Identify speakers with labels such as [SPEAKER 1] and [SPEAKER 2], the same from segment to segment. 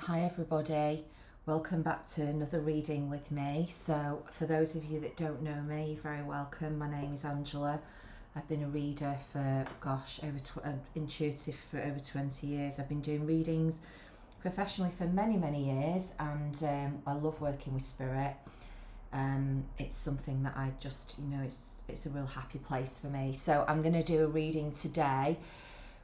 [SPEAKER 1] Hi everybody, welcome back to another reading with me. So for those of you that don't know me, you're very welcome. My name is Angela. I've been a reader for, intuitive for over 20 years. I've been doing readings professionally for many years, and I love working with spirit. It's something that I just, it's a real happy place for me. So I'm going to do a reading today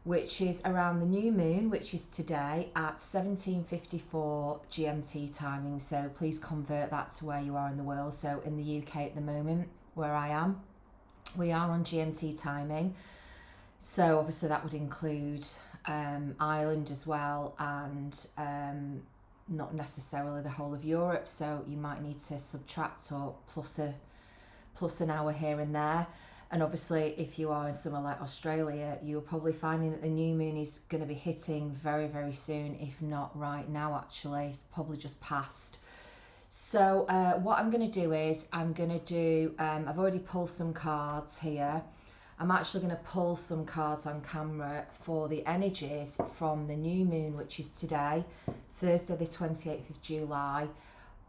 [SPEAKER 1] which is around the new moon, which is today at 17:54 GMT timing. So please convert that to where you are in the world. So in the UK at the moment, where I am, we are on GMT timing. So obviously that would include Ireland as well, and not necessarily the whole of Europe. So you might need to subtract or plus an hour here and there. And obviously, if you are in somewhere like Australia, you're probably finding that the new moon is going to be hitting very soon, if not right now, actually. It's probably just past. So what I'm going to do is I've already pulled some cards here. I'm actually going to pull some cards on camera for the energies from the new moon, which is today, Thursday the 28th of July,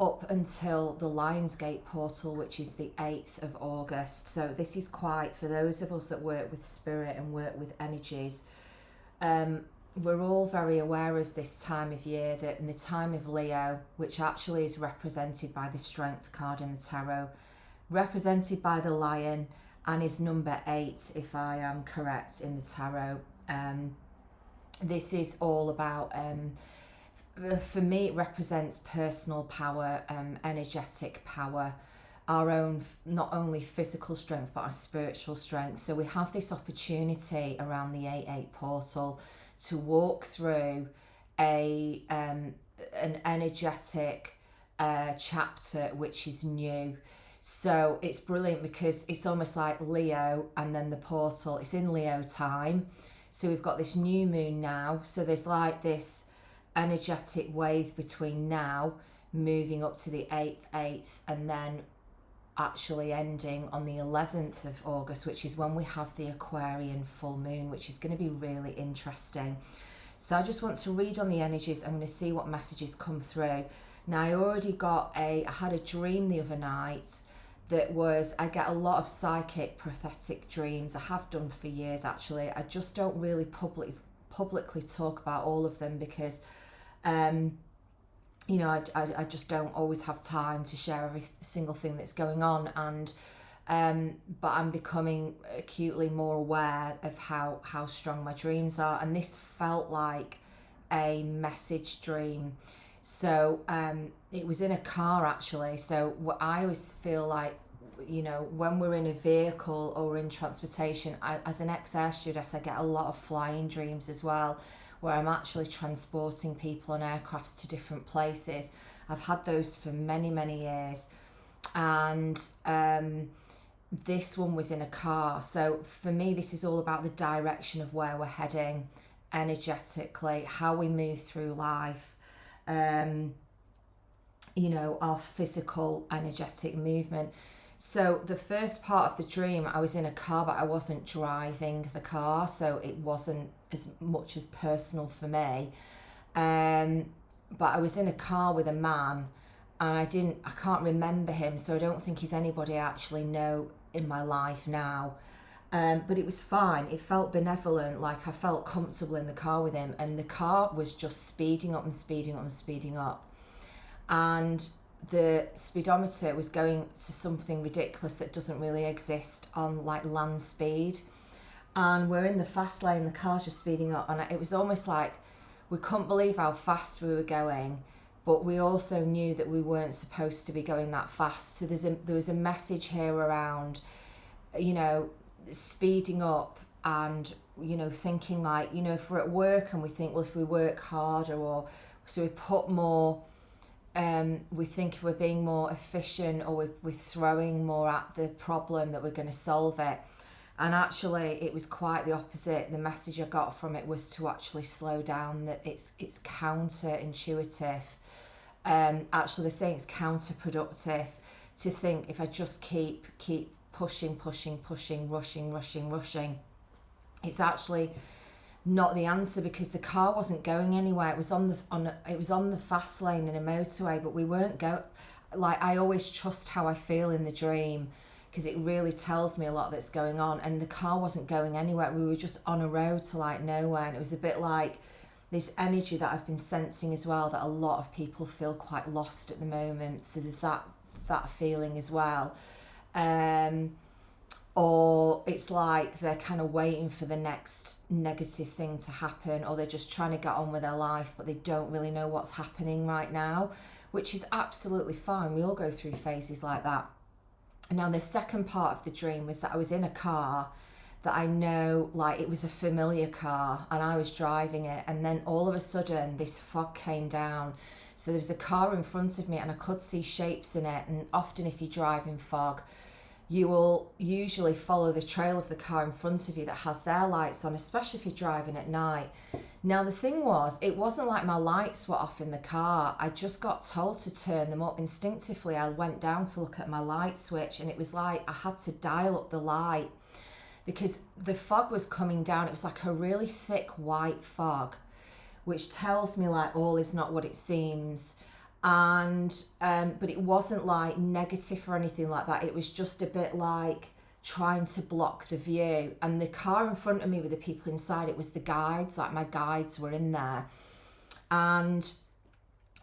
[SPEAKER 1] up until the Lionsgate portal, which is the 8th of August. So this is quite, for those of us that work with spirit and work with energies, we're all very aware of this time of year, that in the time of Leo, which actually is represented by the Strength card in the tarot, represented by the Lion, and is number 8, if I am correct, in the tarot. This is all about... for me, it represents personal power, energetic power, our own, not only physical strength, but our spiritual strength. So we have this opportunity around the 8/8 portal to walk through an energetic chapter which is new. So it's brilliant because it's almost like Leo and then the portal. It's in Leo time. So we've got this new moon now. So there's like this energetic wave between now moving up to the 8th and then actually ending on the 11th of August, which is when we have the Aquarian full moon, which is going to be really interesting. So I just want to read on the energies. I'm going to see what messages come through. Now I had a dream the other night that was, I get a lot of psychic prophetic dreams. I have done for years actually. I just don't really publicly talk about all of them because I just don't always have time to share every single thing that's going on, and but I'm becoming acutely more aware of how strong my dreams are, and this felt like a message dream. So it was in a car actually. So what I always feel like, when we're in a vehicle or in transportation, as an ex-air stewardess, I get a lot of flying dreams as well, where I'm actually transporting people on aircrafts to different places. I've had those for many years, and this one was in a car. So for me, this is all about the direction of where we're heading energetically, how we move through life, our physical energetic movement. So the first part of the dream, I was in a car, but I wasn't driving the car, so it wasn't as much as personal for me. But I was in a car with a man, and I can't remember him, so I don't think he's anybody I actually know in my life now. But it was fine. It felt benevolent, like I felt comfortable in the car with him, and the car was just speeding up. And the speedometer was going to something ridiculous that doesn't really exist on like land speed, and we're in the fast lane, the car's just speeding up, and it was almost like we couldn't believe how fast we were going, but we also knew that we weren't supposed to be going that fast. So there was a message here around speeding up, and thinking like, if we're at work and we think, well, if we work harder, or so we put more, we think if we're being more efficient, or we're throwing more at the problem, that we're going to solve it. And actually it was quite the opposite. The message I got from it was to actually slow down, that it's counterintuitive. Actually they're saying it's counterproductive to think if I just keep pushing, rushing, it's actually not the answer, because the car wasn't going anywhere. It was on the fast lane in a motorway, but we weren't go. Like, I always trust how I feel in the dream, because it really tells me a lot that's going on. And the car wasn't going anywhere. We were just on a road to like nowhere, and it was a bit like this energy that I've been sensing as well, that a lot of people feel quite lost at the moment. So there's that feeling as well. Or it's like they're kind of waiting for the next negative thing to happen, or they're just trying to get on with their life, but they don't really know what's happening right now, which is absolutely fine. We all go through phases like that. Now, the second part of the dream was that I was in a car that I know, like, it was a familiar car, and I was driving it, and then all of a sudden this fog came down. So there was a car in front of me, and I could see shapes in it. And often if you drive in fog, you will usually follow the trail of the car in front of you that has their lights on, especially if you're driving at night. Now, the thing was, it wasn't like my lights were off in the car. I just got told to turn them up. Instinctively, I went down to look at my light switch, and it was like I had to dial up the light because the fog was coming down. It was like a really thick white fog, which tells me like all is not what it seems. And but it wasn't like negative or anything like that. It was just a bit like trying to block the view. And the car in front of me with the people inside, it was the guides, like my guides were in there. And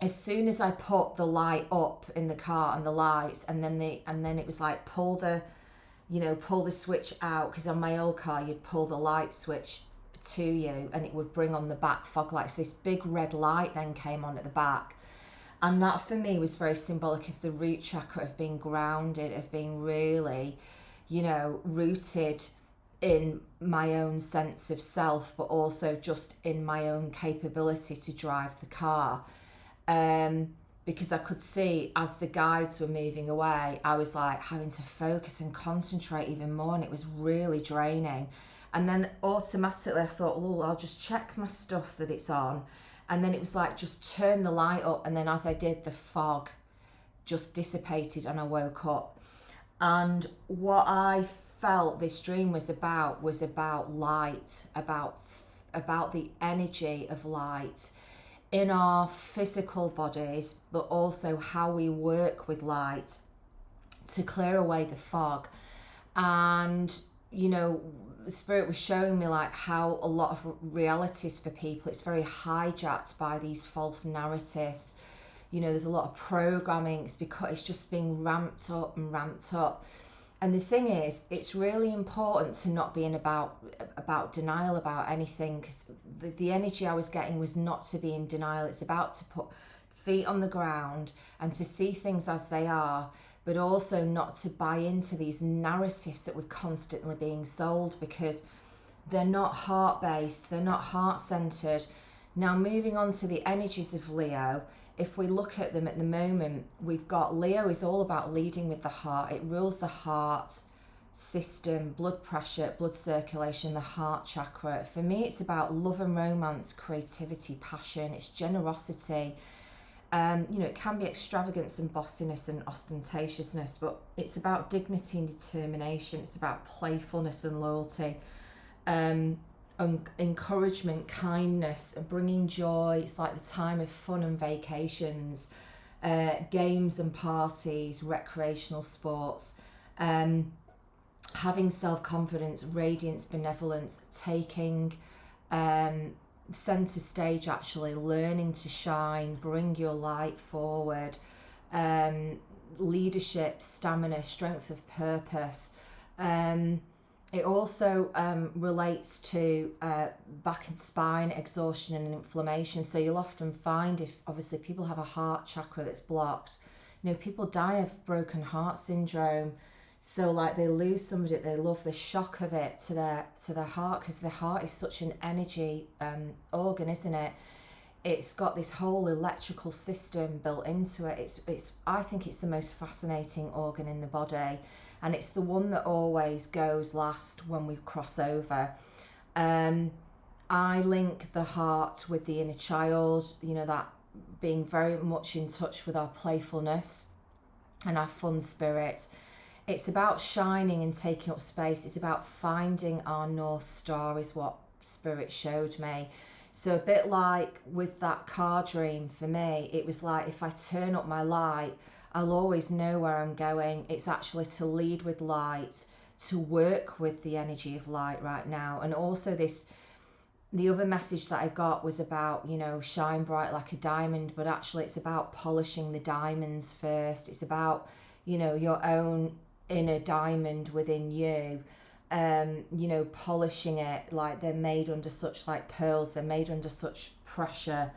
[SPEAKER 1] as soon as I put the light up in the car and the lights, and then it was like pull the switch out, because on my old car you'd pull the light switch to you and it would bring on the back fog lights. So this big red light then came on at the back. And that for me was very symbolic of the root chakra, of being grounded, of being really, rooted in my own sense of self, but also just in my own capability to drive the car. Because I could see as the guides were moving away, I was like having to focus and concentrate even more, and it was really draining. And then automatically I thought, oh, I'll just check my stuff that it's on. And then it was like, just turn the light up. And then as I did, the fog just dissipated and I woke up. And what I felt this dream was about light, about the energy of light in our physical bodies, but also how we work with light to clear away the fog. And, Spirit was showing me like how a lot of realities for people, it's very hijacked by these false narratives. There's a lot of programming. It's because it's just being ramped up and ramped up. And the thing is, it's really important to not be in about denial about anything, because the energy I was getting was not to be in denial. It's about to put feet on the ground and to see things as they are, but also not to buy into these narratives that we're constantly being sold, because they're not heart-based, they're not heart-centered. Now, moving on to the energies of Leo, if we look at them at the moment, we've got Leo is all about leading with the heart. It rules the heart system, blood pressure, blood circulation, the heart chakra. For me, it's about love and romance, creativity, passion, it's generosity. It can be extravagance and bossiness and ostentatiousness, but it's about dignity and determination. It's about playfulness and loyalty, encouragement, kindness, bringing joy. It's like the time of fun and vacations, games and parties, recreational sports, having self-confidence, radiance, benevolence, taking center stage, actually learning to shine, bring your light forward, leadership, stamina, strength of purpose. It also relates to back and spine, exhaustion and inflammation. So you'll often find, if obviously people have a heart chakra that's blocked, people die of broken heart syndrome. So like they lose somebody that they love, the shock of it to their heart, because the heart is such an energy organ, isn't it? It's got this whole electrical system built into it. It's I think it's the most fascinating organ in the body, and it's the one that always goes last when we cross over. I link the heart with the inner child, that being very much in touch with our playfulness and our fun spirit. It's about shining and taking up space. It's about finding our North Star, is what Spirit showed me. So a bit like with that car dream for me, it was like if I turn up my light, I'll always know where I'm going. It's actually to lead with light, to work with the energy of light right now. And also the other message that I got was about, shine bright like a diamond, but actually it's about polishing the diamonds first. It's about, your own inner diamond within you. Polishing it, like they're made under such, like pearls, they're made under such pressure,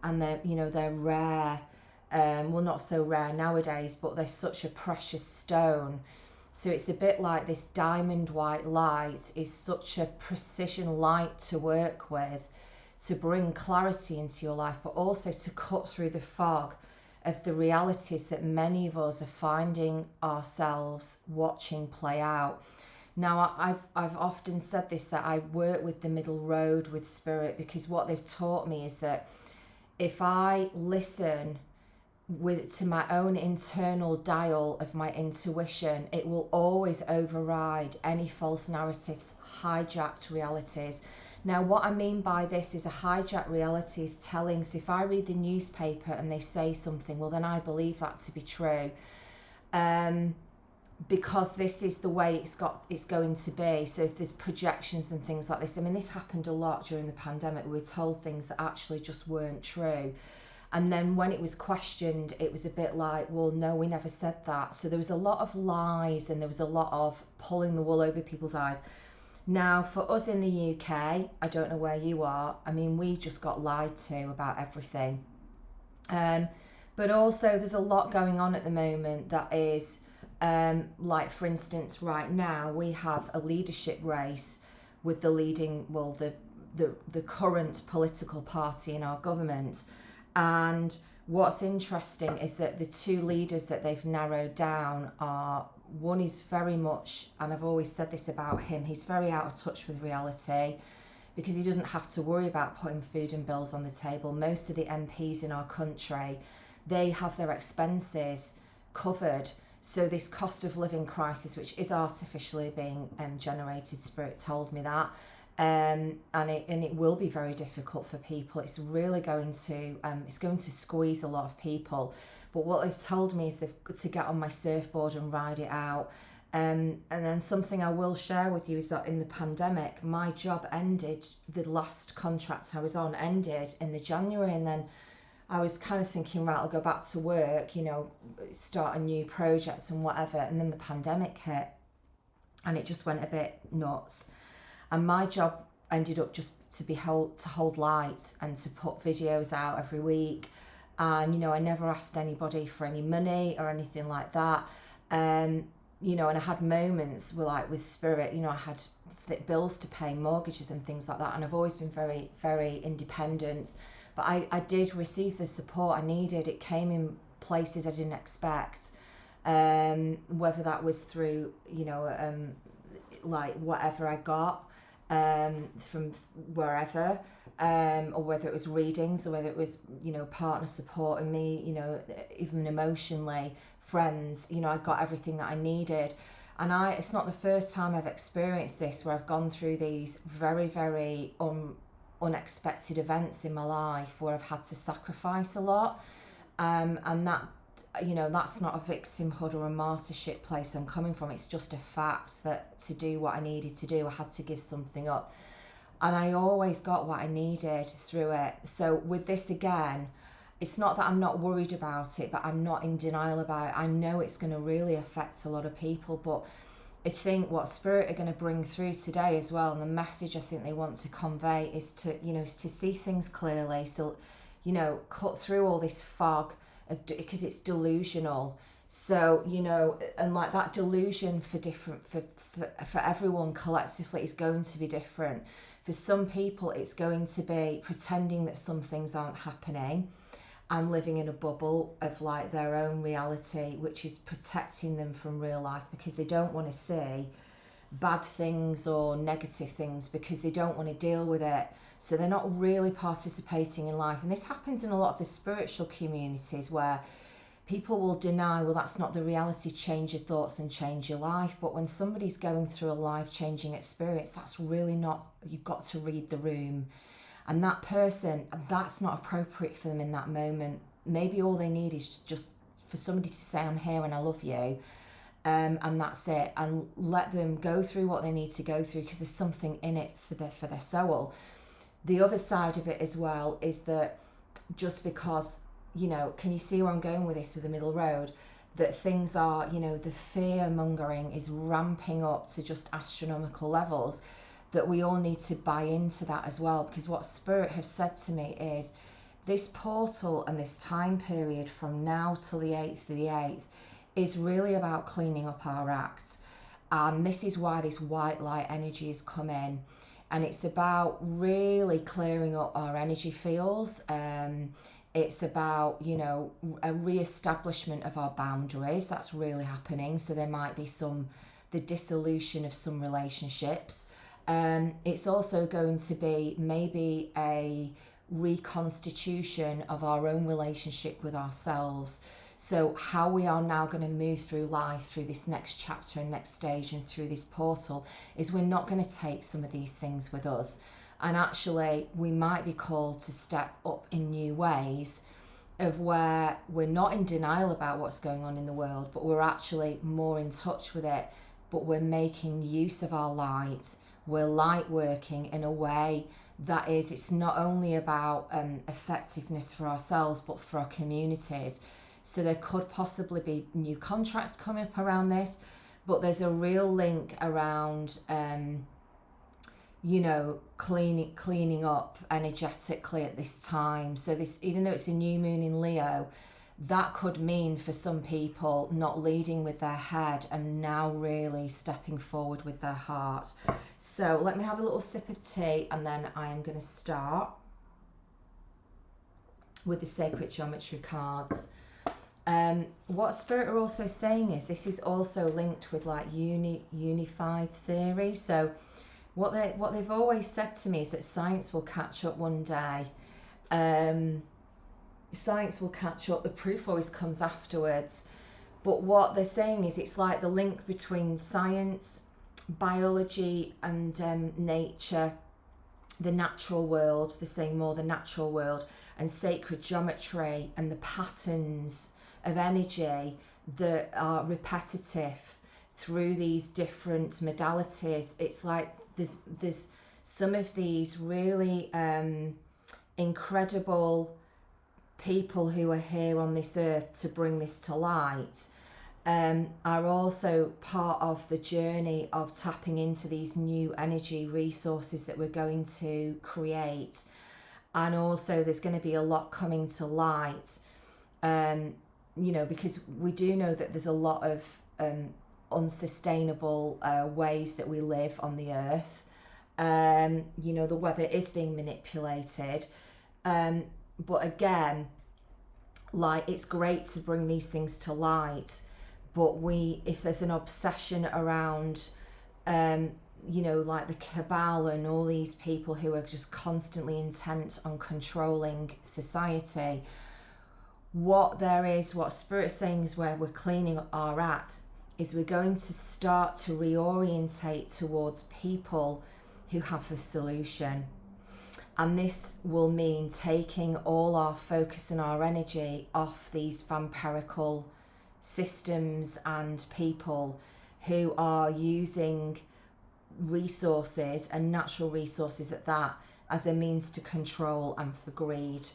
[SPEAKER 1] and they're rare. Well, not so rare nowadays, but they're such a precious stone. So it's a bit like this diamond white light is such a precision light to work with, to bring clarity into your life, but also to cut through the fog of the realities that many of us are finding ourselves watching play out. Now, I've often said this, that I work with the middle road with Spirit, because what they've taught me is that if I listen to my own internal dial of my intuition, it will always override any false narratives, hijacked realities. Now, what I mean by this is a hijacked reality is telling. So if I read the newspaper and they say something, well, then I believe that to be true. Because this is the way it's going to be. So if there's projections and things like this, I mean, this happened a lot during the pandemic. We were told things that actually just weren't true. And then when it was questioned, it was a bit like, well, no, we never said that. So there was a lot of lies, and there was a lot of pulling the wool over people's eyes. Now, for us in the UK, I don't know where you are. I mean, we just got lied to about everything. But also there's a lot going on at the moment that is, like, for instance, right now we have a leadership race with the current political party in our government. And what's interesting is that the two leaders that they've narrowed down are, one is very much, and I've always said this about him, he's very out of touch with reality, because he doesn't have to worry about putting food and bills on the table. Most of the MPs in our country, they have their expenses covered. So this cost of living crisis, which is artificially being generated, Spirit told me that, and it will be very difficult for people. It's really going to squeeze a lot of people. But what they've told me is to get on my surfboard and ride it out. And then something I will share with you is that in the pandemic, my job ended. The last contract I was on ended in the January, and then I was kind of thinking, right, I'll go back to work, start a new project and whatever. And then the pandemic hit, and it just went a bit nuts. And my job ended up just to hold light and to put videos out every week. And, I never asked anybody for any money or anything like that. And I had moments with Spirit, I had bills to pay, mortgages and things like that. And I've always been very, very independent. But I did receive the support I needed. It came in places I didn't expect, whether that was through, like whatever I got from wherever, or whether it was readings, or whether it was, partner supporting me, even emotionally, friends, I got everything that I needed. And it's not the first time I've experienced this, where I've gone through these very, very unexpected events in my life where I've had to sacrifice a lot, and that, that's not a victimhood or a martyrship place I'm coming from. It's just a fact that to do what I needed to do, I had to give something up, and I always got what I needed through it. So with this again, it's not that I'm not worried about it, but I'm not in denial about it. I know it's going to really affect a lot of people, but I think what Spirit are going to bring through today as well, and the message I think they want to convey is to, is to see things clearly. So, cut through all this fog because it's delusional. So, and like that delusion for everyone collectively is going to be different. For some people, it's going to be pretending that some things aren't happening and living in a bubble of like their own reality, which is protecting them from real life, because they don't want to see bad things or negative things, because they don't want to deal with it. So they're not really participating in life. And this happens in a lot of the spiritual communities, where people will deny, well, that's not the reality, change your thoughts and change your life. But when somebody's going through a life-changing experience, that's really not, you've got to read the room. And that person, that's not appropriate for them in that moment. Maybe all they need is just for somebody to say, I'm here and I love you. And that's it. And let them go through what they need to go through, because there's something in it for their soul. The other side of it as well is that just because, you know, can you see where I'm going with this, with the middle road? That things are, you know, the fear mongering is ramping up to just astronomical levels, that we all need to buy into that as well. Because what Spirit have said to me is this portal and this time period from now till the 8th of the 8th is really about cleaning up our act. And this is why this white light energy has come in. And it's about really clearing up our energy fields. It's about, you know, a re-establishment of our boundaries. That's really happening. So there might be the dissolution of some relationships. It's also going to be maybe a reconstitution of our own relationship with ourselves. So how we are now going to move through life, through this next chapter and next stage and through this portal, is we're not going to take some of these things with us. And actually, we might be called to step up in new ways, of where we're not in denial about what's going on in the world, but we're actually more in touch with it. But we're making use of our light. We're light working in a way that is, it's not only about effectiveness for ourselves, but for our communities. So there could possibly be new contracts coming up around this, but there's a real link around, you know, cleaning up energetically at this time. So this, even though it's a new moon in Leo, that could mean for some people not leading with their head and now really stepping forward with their heart. So let me have a little sip of tea, and then I am going to start with the sacred geometry cards. What Spirit are also saying is this is also linked with like unified theory. So what they've always said to me is that science will catch up one day. Science will catch up. The proof always comes afterwards. But what they're saying is it's like the link between science, biology, and nature, the natural world. They're saying more the natural world, and sacred geometry and the patterns of energy that are repetitive through these different modalities. It's like there's some of these really incredible people who are here on this earth to bring this to light, are also part of the journey of tapping into these new energy resources that we're going to create. And also there's going to be a lot coming to light, you know, because we do know that there's a lot of unsustainable ways that we live on the earth. You know, the weather is being manipulated. But again, like, it's great to bring these things to light, but if there's an obsession around, you know, like the cabal and all these people who are just constantly intent on controlling society, what Spirit's saying is where we're cleaning our act, is we're going to start to reorientate towards people who have the solution. And this will mean taking all our focus and our energy off these vampirical systems and people who are using resources, and natural resources at that, as a means to control and for greed.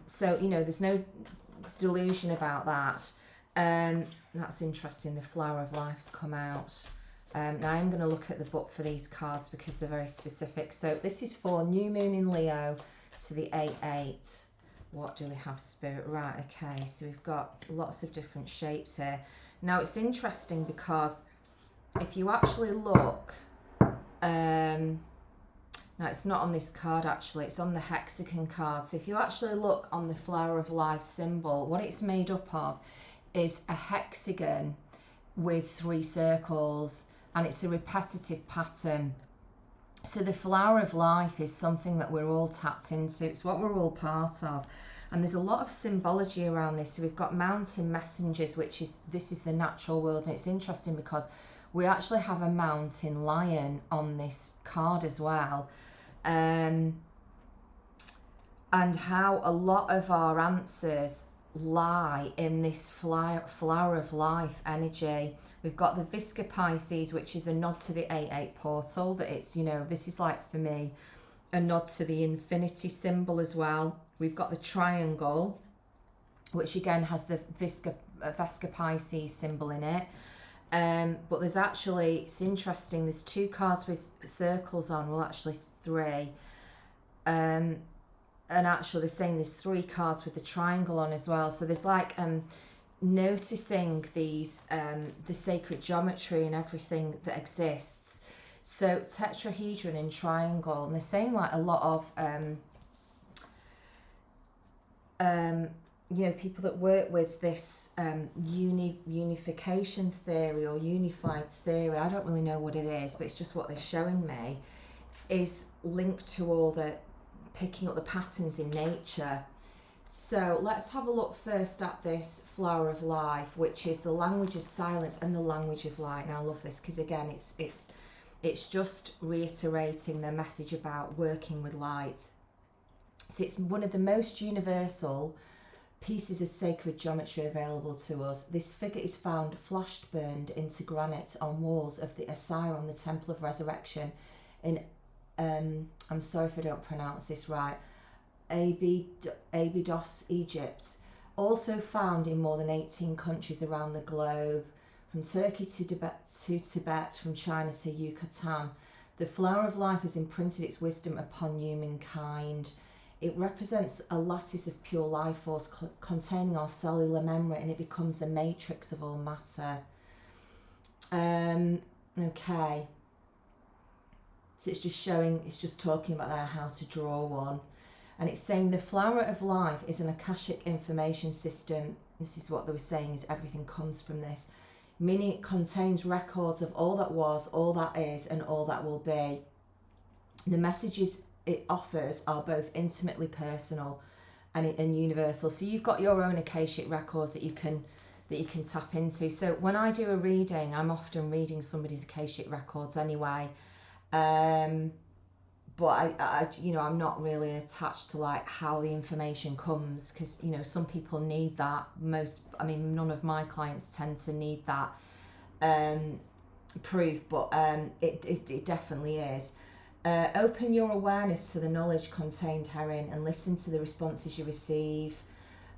[SPEAKER 1] So, you know, there's no delusion about that. That's interesting. The Flower of Life's come out. Now I'm going to look at the book for these cards because they're very specific. So this is for new moon in Leo to the 8/8. What do we have, Spirit? Right, okay, so we've got lots of different shapes here. Now it's interesting because if you actually look, now it's not on this card actually, it's on the hexagon card. So if you actually look on the Flower of Life symbol, what it's made up of is a hexagon with 3 circles, and it's a repetitive pattern. So the flower of life is something that we're all tapped into. It's what we're all part of. And there's a lot of symbology around this. So we've got mountain messengers, this is the natural world. And it's interesting because we actually have a mountain lion on this card as well. And how a lot of our answers lie in this flower of life energy. We've got the Visca Pisces, which is a nod to the 8-8 portal, that it's, you know, this is like for me a nod to the infinity symbol as well. We've got the triangle, which again has the Visca Pisces symbol in it. But there's actually, it's interesting, there's 2 cards with circles on, well actually 3. And actually they're saying there's 3 cards with the triangle on as well. So there's like noticing these the sacred geometry and everything that exists. So tetrahedron and triangle, and they're saying like a lot of you know, people that work with this unification theory or unified theory, I don't really know what it is, but it's just what they're showing me, is linked to all the picking up the patterns in nature. So let's have a look first at this flower of life, which is the language of silence and the language of light. Now I love this because again it's just reiterating the message about working with light. So it's one of the most universal pieces of sacred geometry available to us. This figure is found flashed burned into granite on walls of the Osiron, the Temple of Resurrection in I'm sorry if I don't pronounce this right, Abydos, Egypt. Also found in more than 18 countries around the globe, from Turkey to Tibet, from China to Yucatan. The flower of life has imprinted its wisdom upon humankind. It represents a lattice of pure life force containing our cellular memory, and it becomes the matrix of all matter. Okay. So it's just talking about there how to draw one. And it's saying the flower of life is an Akashic information system. This is what they were saying, is everything comes from this. Meaning it contains records of all that was, all that is, and all that will be. The messages it offers are both intimately personal and universal. So you've got your own Akashic records that you can tap into. So when I do a reading, I'm often reading somebody's Akashic records anyway. But I you know, I'm not really attached to like how the information comes, because you know some people need that. None of my clients tend to need that proof, but it definitely is. Open your awareness to the knowledge contained herein and listen to the responses you receive.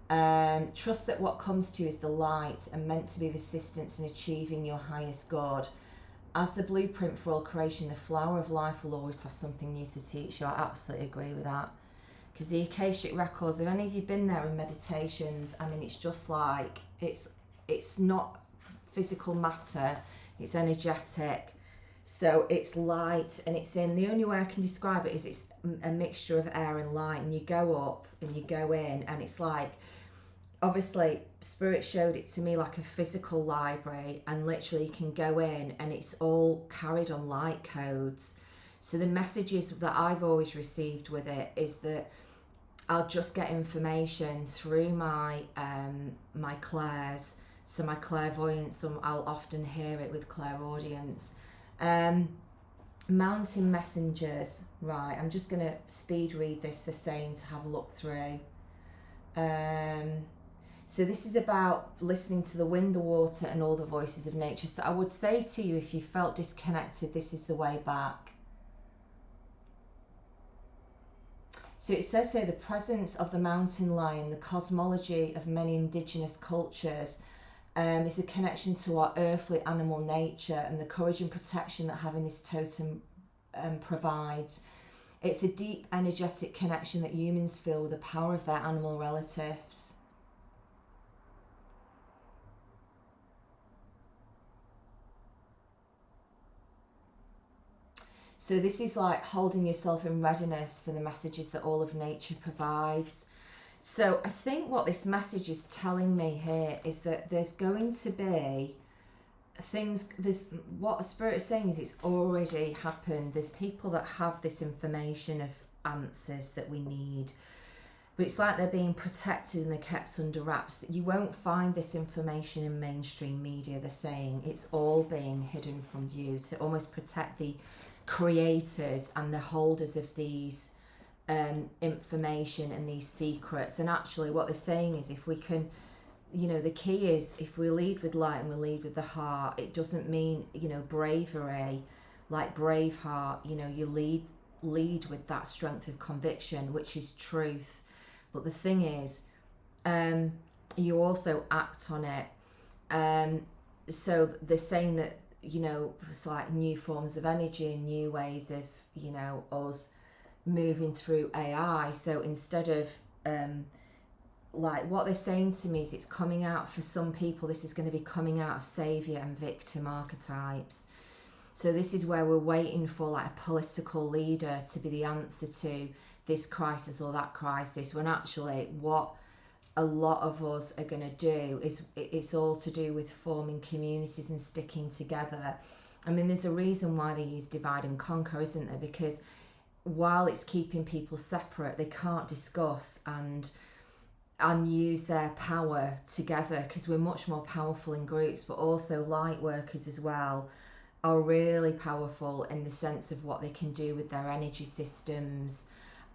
[SPEAKER 1] Trust that what comes to you is the light and meant to be of assistance in achieving your highest good. As the blueprint for all creation, the flower of life will always have something new to teach you. I absolutely agree with that. Because the Akashic records, have any of you been there in meditations? I mean, it's just like, it's not physical matter, it's energetic. So it's light, and it's in, the only way I can describe it is it's a mixture of air and light, and you go up and you go in, and it's like, obviously Spirit showed it to me like a physical library, and literally you can go in and it's all carried on light codes. So the messages that I've always received with it is that I'll just get information through my my clairs. So my clairvoyance, I'll often hear it with clairaudience. Mountain messengers, right, I'm just going to speed read this, the saying, to have a look through. So this is about listening to the wind, the water, and all the voices of nature. So I would say to you, if you felt disconnected, this is the way back. So it says here, the presence of the mountain lion, the cosmology of many indigenous cultures, is a connection to our earthly animal nature and the courage and protection that having this totem provides. It's a deep energetic connection that humans feel with the power of their animal relatives. So this is like holding yourself in readiness for the messages that all of nature provides. So I think what this message is telling me here is that there's going to be there's what Spirit is saying is it's already happened. There's people that have this information of answers that we need, but it's like they're being protected and they're kept under wraps. That you won't find this information in mainstream media. They're saying it's all being hidden from view to almost protect the creators and the holders of these information and these secrets. And actually what they're saying is, if we can, the key is, if we lead with light and we lead with the heart, it doesn't mean, bravery, like Braveheart, you lead with that strength of conviction, which is truth. But the thing is, you also act on it. So they're saying that, it's like new forms of energy and new ways of, us moving through AI. So instead of, like what they're saying to me is, it's coming out for some people, this is going to be coming out of saviour and victim archetypes. So this is where we're waiting for like a political leader to be the answer to this crisis or that crisis, when actually what a lot of us are going to do is, it's all to do with forming communities and sticking together. I mean, there's a reason why they use divide and conquer, isn't there? Because while it's keeping people separate, they can't discuss and use their power together, because we're much more powerful in groups. But also light workers as well are really powerful in the sense of what they can do with their energy systems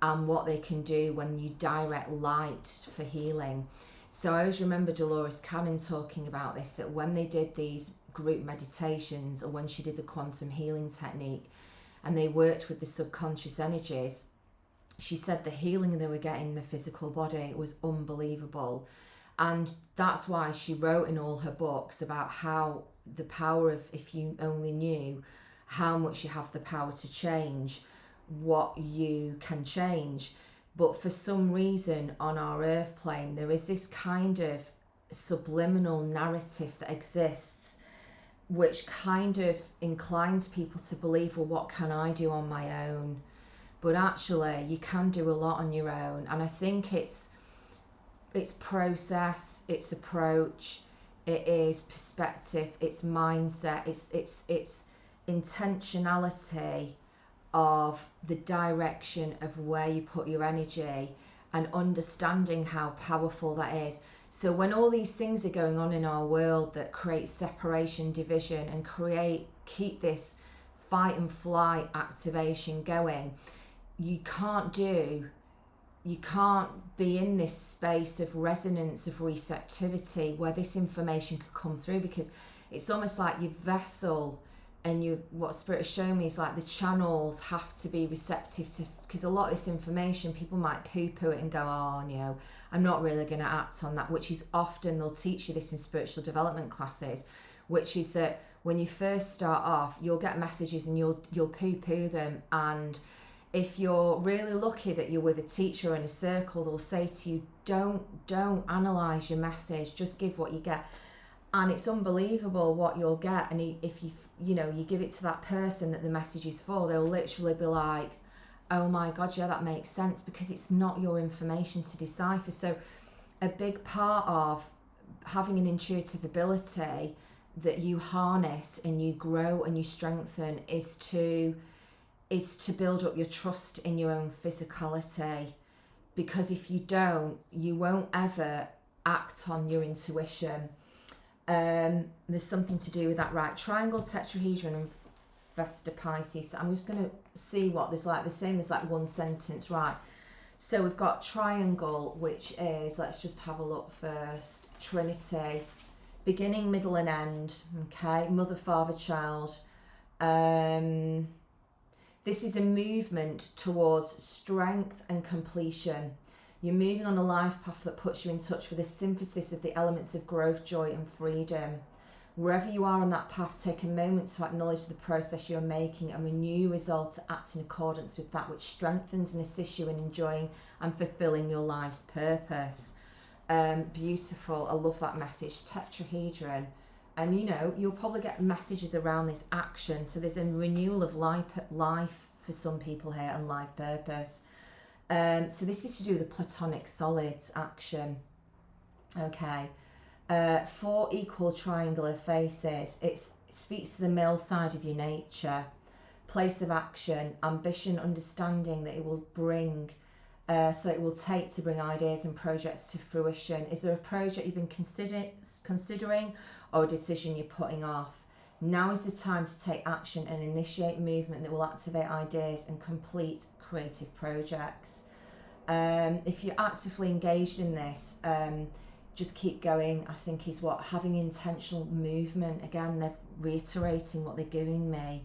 [SPEAKER 1] and what they can do when you direct light for healing. So I always remember Dolores Cannon talking about this, that when they did these group meditations, or when she did the quantum healing technique and they worked with the subconscious energies, she said the healing they were getting in the physical body was unbelievable. And that's why she wrote in all her books about how the power of, if you only knew how much you have the power to change what you can change. But for some reason on our earth plane, there is this kind of subliminal narrative that exists, which kind of inclines people to believe, well, what can I do on my own? But actually you can do a lot on your own. And I think it's process, it's approach, it is perspective, it's mindset, it's intentionality of the direction of where you put your energy, and understanding how powerful that is. So when all these things are going on in our world that create separation, division, and keep this fight and flight activation going, you can't be in this space of resonance, of receptivity, where this information could come through, because it's almost like your vessel and what Spirit has shown me is like the channels have to be receptive to, because a lot of this information, people might poo-poo it and go, oh, I'm not really going to act on that, which is often, they'll teach you this in spiritual development classes, which is that when you first start off, you'll get messages and you'll poo-poo them. And if you're really lucky that you're with a teacher in a circle, they'll say to you, don't analyze your message, just give what you get. And it's unbelievable what you'll get. And if you give it to that person that the message is for, they'll literally be like, oh my God, yeah, that makes sense, because it's not your information to decipher. So a big part of having an intuitive ability that you harness and you grow and you strengthen is to build up your trust in your own physicality. Because if you don't, you won't ever act on your intuition. There's something to do with that, right? Triangle, tetrahedron, and Vesta Pisces. So I'm just going to see what there's like. They're saying there's like one sentence, right? So we've got triangle, which is, let's just have a look first. Trinity, beginning, middle, and end. Okay, mother, father, child. This is a movement towards strength and completion. You're moving on a life path that puts you in touch with a synthesis of the elements of growth, joy, and freedom. Wherever you are on that path, take a moment to acknowledge the process you're making and renew your resolve to act in accordance with that which strengthens and assists you in enjoying and fulfilling your life's purpose. Beautiful. I love that message. Tetrahedron. And you'll probably get messages around this action. So there's a renewal of life for some people here, and life purpose. So this is to do with the platonic solids action. Okay. 4 equal triangular faces. It speaks to the male side of your nature, place of action, ambition, understanding that it will bring, so it will take to bring ideas and projects to fruition. Is there a project you've been considering or a decision you're putting off? Now is the time to take action and initiate movement that will activate ideas and complete creative projects. If you're actively engaged in this, just keep going, I think, is what having intentional movement. Again, they're reiterating what they're giving me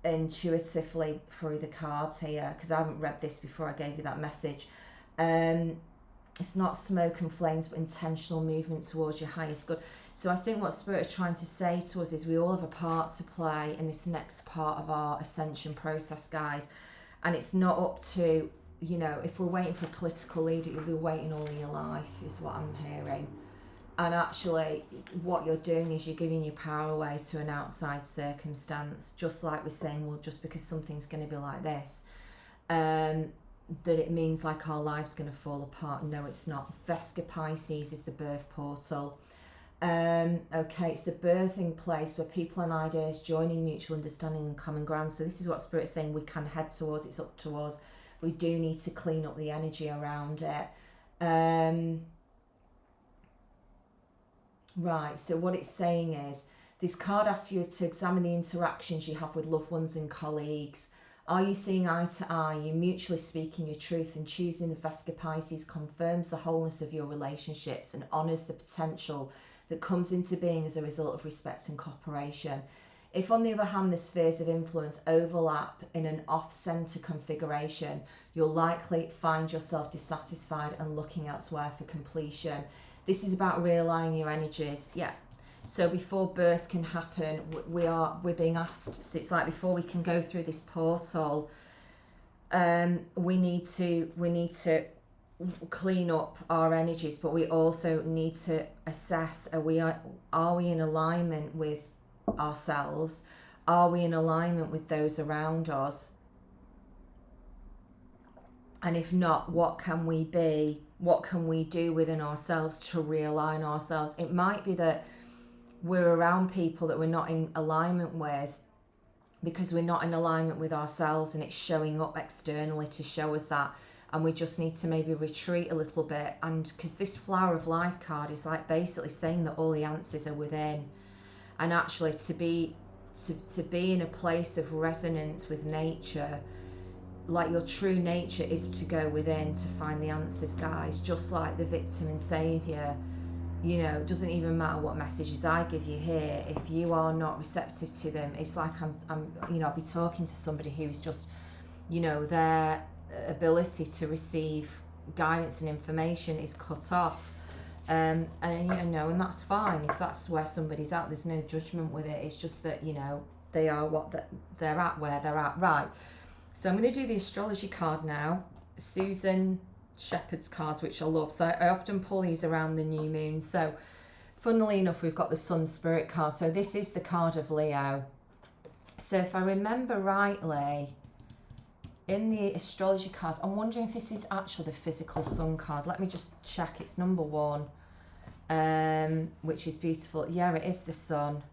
[SPEAKER 1] intuitively through the cards here, because I haven't read this before I gave you that message. It's not smoke and flames, but intentional movement towards your highest good. So I think what Spirit are trying to say to us is we all have a part to play in this next part of our ascension process, guys. And it's not up to, you know, if we're waiting for a political leader, you'll be waiting all your life, is what I'm hearing. And actually, what you're doing is you're giving your power away to an outside circumstance, just like we're saying, well, just because something's going to be like this, that it means like our life's going to fall apart. No, it's not. Vesca Pisces is the birth portal. Okay, it's the birthing place where people and ideas joining mutual understanding and common ground. So this is what Spirit's saying we can head towards. It's up to us. We do need to clean up the energy around it. Right, so what it's saying is, this card asks you to examine the interactions you have with loved ones and colleagues. Are you seeing eye to eye? You're mutually speaking your truth, and choosing the Vesca Pisces confirms the wholeness of your relationships and honours the potential that comes into being as a result of respect and cooperation. If, on the other hand, the spheres of influence overlap in an off-centre configuration, you'll likely find yourself dissatisfied and looking elsewhere for completion. This is about realigning your energies. Yeah. So before birth can happen, we're being asked. So it's like before we can go through this portal, we need to clean up our energies, but we also need to assess: are we in alignment with ourselves? Are we in alignment with those around us? And if not, what can we be? What can we do within ourselves to realign ourselves? It might be that we're around people that we're not in alignment with because we're not in alignment with ourselves, and it's showing up externally to show us that. And we just need to maybe retreat a little bit. And because this Flower of Life card is like basically saying that all the answers are within. And actually to be in a place of resonance with nature, like your true nature is to go within to find the answers, guys. Just like the victim and saviour, you know, it doesn't even matter what messages I give you here. If you are not receptive to them, it's like I'm you know, I'll be talking to somebody who's just, you know, their ability to receive guidance and information is cut off. And you know, and that's fine if that's where somebody's at. There's no judgment with it. It's just that, you know, they are what they're at, where they're at. Right. So I'm going to do the astrology card now. Susan Shepherd's cards, which I love. So I often pull these around the new moon. So funnily enough, we've got the Sun Spirit card. So this is the card of Leo. So if I remember rightly, in the astrology cards, I'm wondering if this is actually the physical sun card. Let me just check. It's number 1, which is beautiful. Yeah, it is the sun.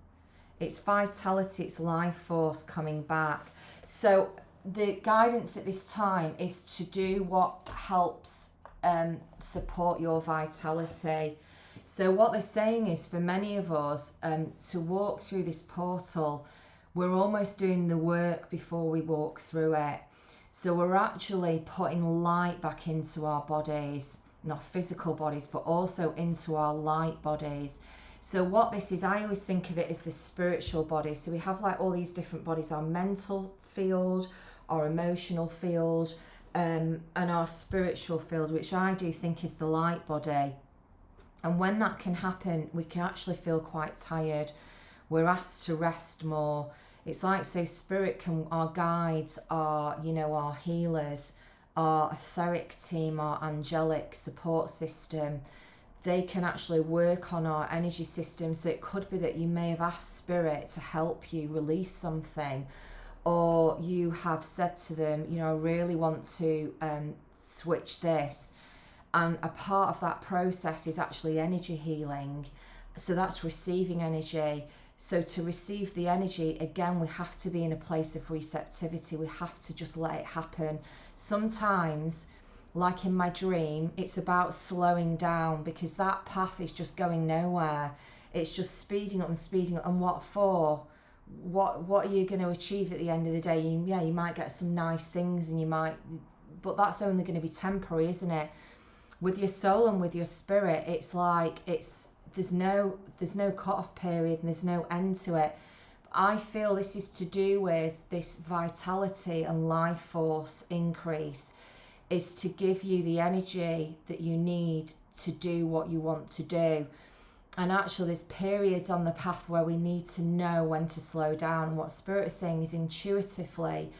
[SPEAKER 1] It's vitality, it's life force coming back. So the guidance at this time is to do what helps support your vitality. So what they're saying is, for many of us, to walk through this portal, we're almost doing the work before we walk through it. So we're actually putting light back into our bodies, not physical bodies, but also into our light bodies. So what this is, I always think of it as the spiritual body. So we have like all these different bodies: our mental field, our emotional field, and our spiritual field, which I do think is the light body. And when that can happen, we can actually feel quite tired. We're asked to rest more. It's like, so spirit can, our guides, our, you know, our healers, our etheric team, our angelic support system, they can actually work on our energy system. So it could be that you may have asked spirit to help you release something, or you have said to them, you know, I really want to switch this. And a part of that process is actually energy healing. So that's receiving energy. So to receive the energy, again, we have to be in a place of receptivity. We have to just let it happen. Sometimes, like in my dream, it's about slowing down, because that path is just going nowhere. It's just speeding up and speeding up. And what for? What are you going to achieve at the end of the day? You might get some nice things, and but that's only going to be temporary, isn't it? With your soul and with your spirit, it's like there's no cut-off period, and there's no end to it. I feel this is to do with this vitality and life force increase, is to give you the energy that you need to do what you want to do. And actually, there's periods on the path where we need to know when to slow down. And what Spirit is saying is, intuitively,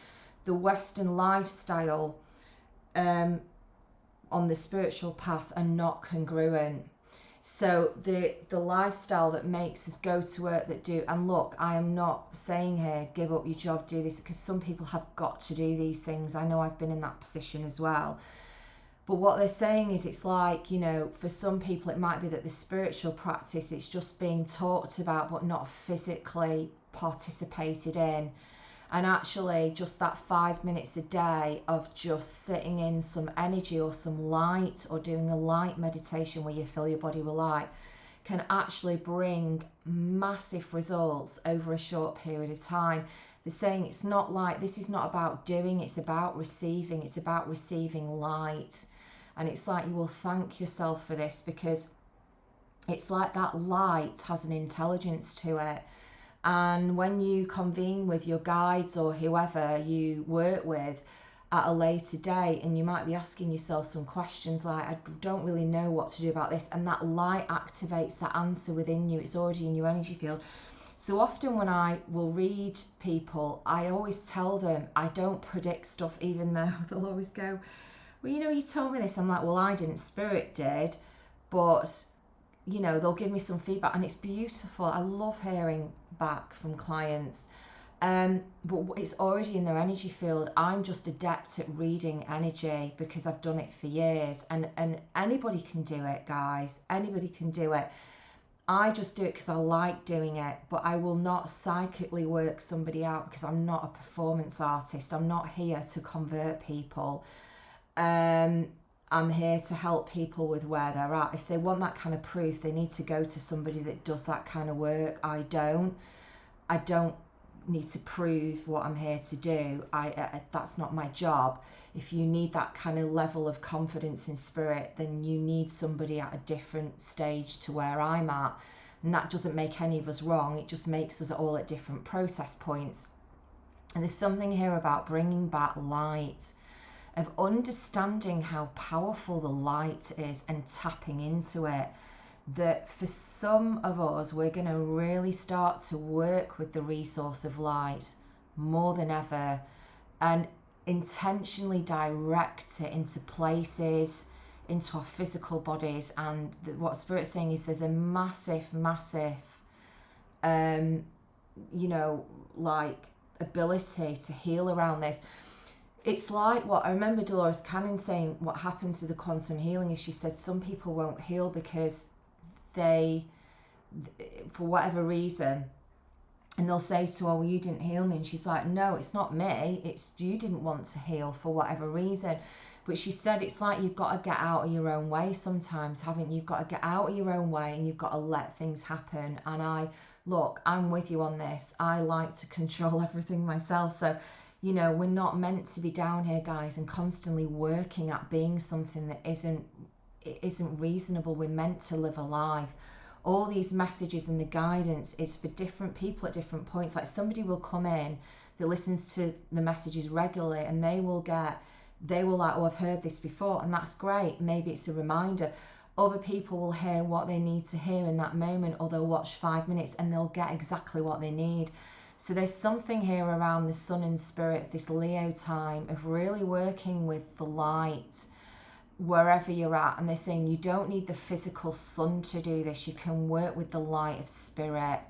[SPEAKER 1] the Western lifestyle on the spiritual path are not congruent. So the lifestyle that makes us go to work, that do, and look, I am not saying here, give up your job, do this, because some people have got to do these things. I know I've been in that position as well. But what they're saying is, it's like, for some people it might be that the spiritual practice, it's just being talked about but not physically participated in. And actually, just that 5 minutes a day of just sitting in some energy or some light, or doing a light meditation where you fill your body with light, can actually bring massive results over a short period of time. They're saying it's not like, this is not about doing, it's about receiving. It's about receiving light. And it's like, you will thank yourself for this, because it's like that light has an intelligence to it. And when you convene with your guides or whoever you work with at a later date, and you might be asking yourself some questions like, I don't really know what to do about this, and that light activates that answer within you. It's already in your energy field. So often when I will read people, I always tell them I don't predict stuff, even though they'll always go, well, you told me this. I'm like, well, I didn't, Spirit did. But they'll give me some feedback, and it's beautiful. I love hearing back from clients, but it's already in their energy field. I'm just adept at reading energy because I've done it for years, and anybody can do it, guys. Anybody can do it. I just do it because I like doing it, but I will not psychically work somebody out, because I'm not a performance artist. I'm not here to convert people. I'm here to help people with where they're at. If they want that kind of proof, they need to go to somebody that does that kind of work. I don't need to prove what I'm here to do. That's not my job. If you need that kind of level of confidence in spirit, then you need somebody at a different stage to where I'm at. And that doesn't make any of us wrong. It just makes us all at different process points. And there's something here about bringing back light, of understanding how powerful the light is and tapping into it. That for some of us, we're going to really start to work with the resource of light more than ever, and intentionally direct it into places, into our physical bodies. And what Spirit's saying is, there's a massive ability to heal around this. It's like what I remember Dolores Cannon saying, what happens with the quantum healing is, she said some people won't heal because they, for whatever reason, and they'll say to her, well, you didn't heal me. And she's like, no, it's not me. It's you didn't want to heal for whatever reason. But she said, it's like you've got to get out of your own way sometimes, haven't you? You've got to get out of your own way, and you've got to let things happen. And I'm with you on this. I like to control everything myself. So, we're not meant to be down here, guys, and constantly working at being something that isn't reasonable. We're meant to live a life. All these messages and the guidance is for different people at different points. Like, somebody will come in that listens to the messages regularly, and they will like, oh, I've heard this before, and that's great. Maybe it's a reminder. Other people will hear what they need to hear in that moment, or they'll watch 5 minutes and they'll get exactly what they need. So there's something here around the sun and spirit, this Leo time, of really working with the light wherever you're at. And they're saying you don't need the physical sun to do this. You can work with the light of spirit.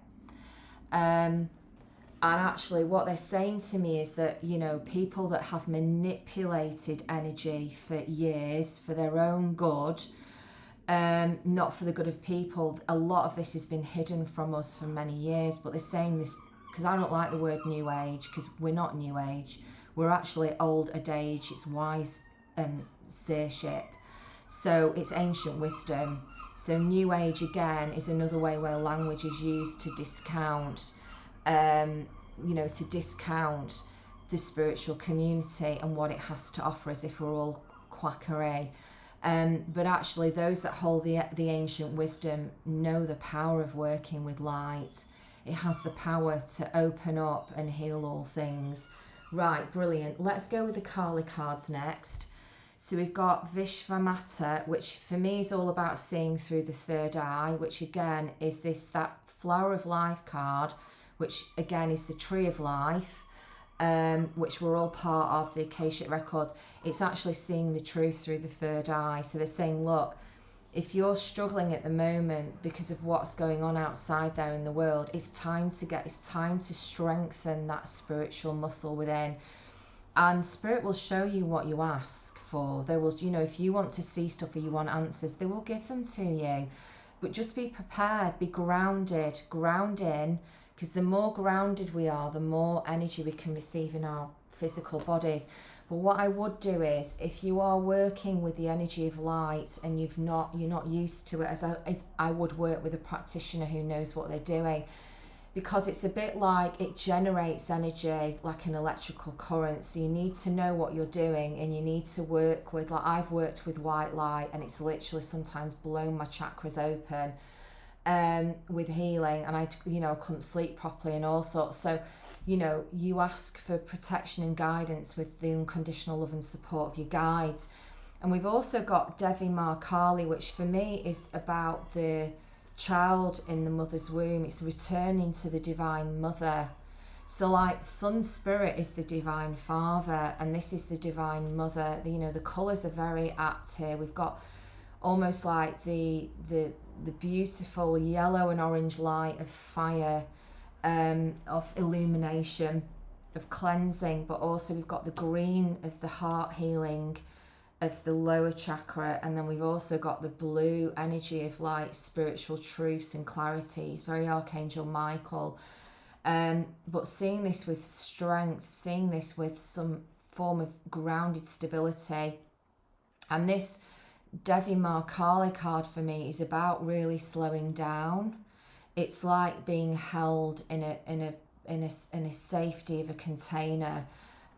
[SPEAKER 1] And actually what they're saying to me is that, you know, people that have manipulated energy for years for their own good, not for the good of people, a lot of this has been hidden from us for many years. But they're saying this, because I don't like the word new age, because we're not new age. We're actually old adage. It's wise seership. So it's ancient wisdom. So new age, again, is another way where language is used to discount, you know, to discount the spiritual community and what it has to offer, as if we're all quackery. But actually those that hold the ancient wisdom know the power of working with light. It has the power to open up and heal all things. Right, brilliant. Let's go with the Kali cards next. So we've got Vishvamata, which for me is all about seeing through the third eye, which again is that flower of life card, which again is the tree of life, which we're all part of, the Akashic records. It's actually seeing the truth through the third eye. So they're saying, look, if you're struggling at the moment because of what's going on outside there in the world, it's time to strengthen that spiritual muscle within. And Spirit will show you what you ask for. They will, you know, if you want to see stuff or you want answers, they will give them to you. But just be prepared, be grounded, ground in, because the more grounded we are, the more energy we can receive in our physical bodies. But what I would do is, if you are working with the energy of light and you're not used to it, as I would work with a practitioner who knows what they're doing, because it's a bit like it generates energy like an electrical current. So you need to know what you're doing, and you need to work with, like I've worked with white light, and it's literally sometimes blown my chakras open with healing, and I couldn't sleep properly and all sorts. So, you know, you ask for protection and guidance with the unconditional love and support of your guides. And we've also got Devi Ma Kali, which for me is about the child in the mother's womb. It's returning to the divine mother. So like Sun Spirit is the divine father, and this is the divine mother. You know, the colours are very apt here. We've got almost like the beautiful yellow and orange light of fire, of illumination, of cleansing, but also we've got the green of the heart healing of the lower chakra, and then we've also got the blue energy of like spiritual truths and clarity. It's very Archangel Michael, but seeing this with strength, seeing this with some form of grounded stability. And this Devi Ma Kali card for me is about really slowing down. It's like being held in a safety of a container,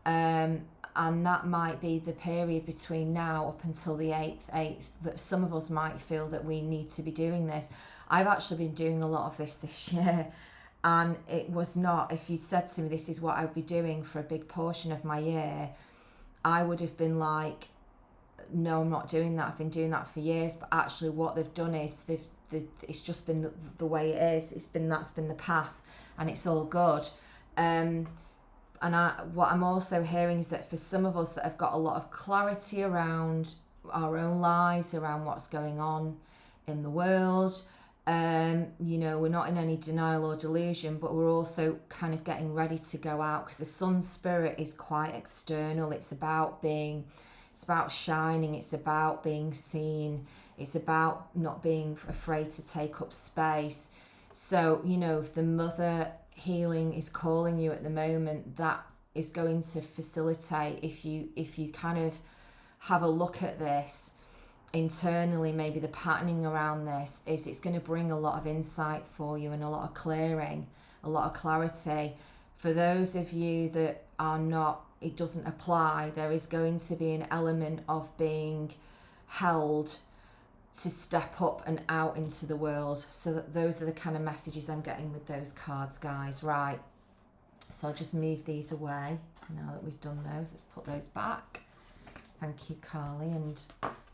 [SPEAKER 1] and that might be the period between now up until the 8th that some of us might feel that we need to be doing this. I've actually been doing a lot of this year, and it was not, if you'd said to me this is what I'd be doing for a big portion of my year, I would have been like, no, I'm not doing that. I've been doing that for years. But actually what they've done is it's just been the way it is. That's been the path, and it's all good. What I'm also hearing is that for some of us that have got a lot of clarity around our own lives, around what's going on in the world, you know, we're not in any denial or delusion, but we're also kind of getting ready to go out, because the Sun Spirit is quite external. It's about shining, it's about being seen, it's about not being afraid to take up space. So, you know, if the mother healing is calling you at the moment, that is going to facilitate, if you kind of have a look at this internally, maybe the patterning around this is it's going to bring a lot of insight for you and a lot of clearing, a lot of clarity. For those of you that are not, it doesn't apply, there is going to be an element of being held to step up and out into the world. So that those are the kind of messages I'm getting with those cards, guys. Right, so I'll just move these away now that we've done those. Let's put those back. Thank you, Carly, and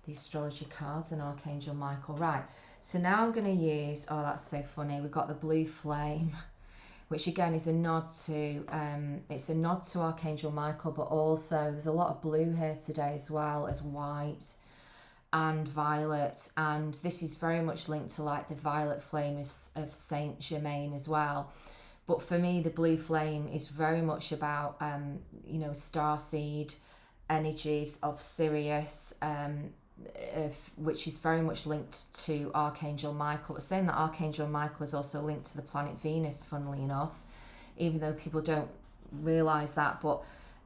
[SPEAKER 1] the astrology cards and Archangel Michael. Right, so now I'm going to use, oh, that's so funny, we've got the blue flame, which again is a nod to Archangel Michael, but also there's a lot of blue here today, as well as white and violet, and this is very much linked to like the violet flame of Saint Germain as well. But for me, the blue flame is very much about, you know, starseed energies of Sirius, which is very much linked to Archangel Michael. But saying that Archangel Michael is also linked to the planet Venus, funnily enough, even though people don't realise that. But,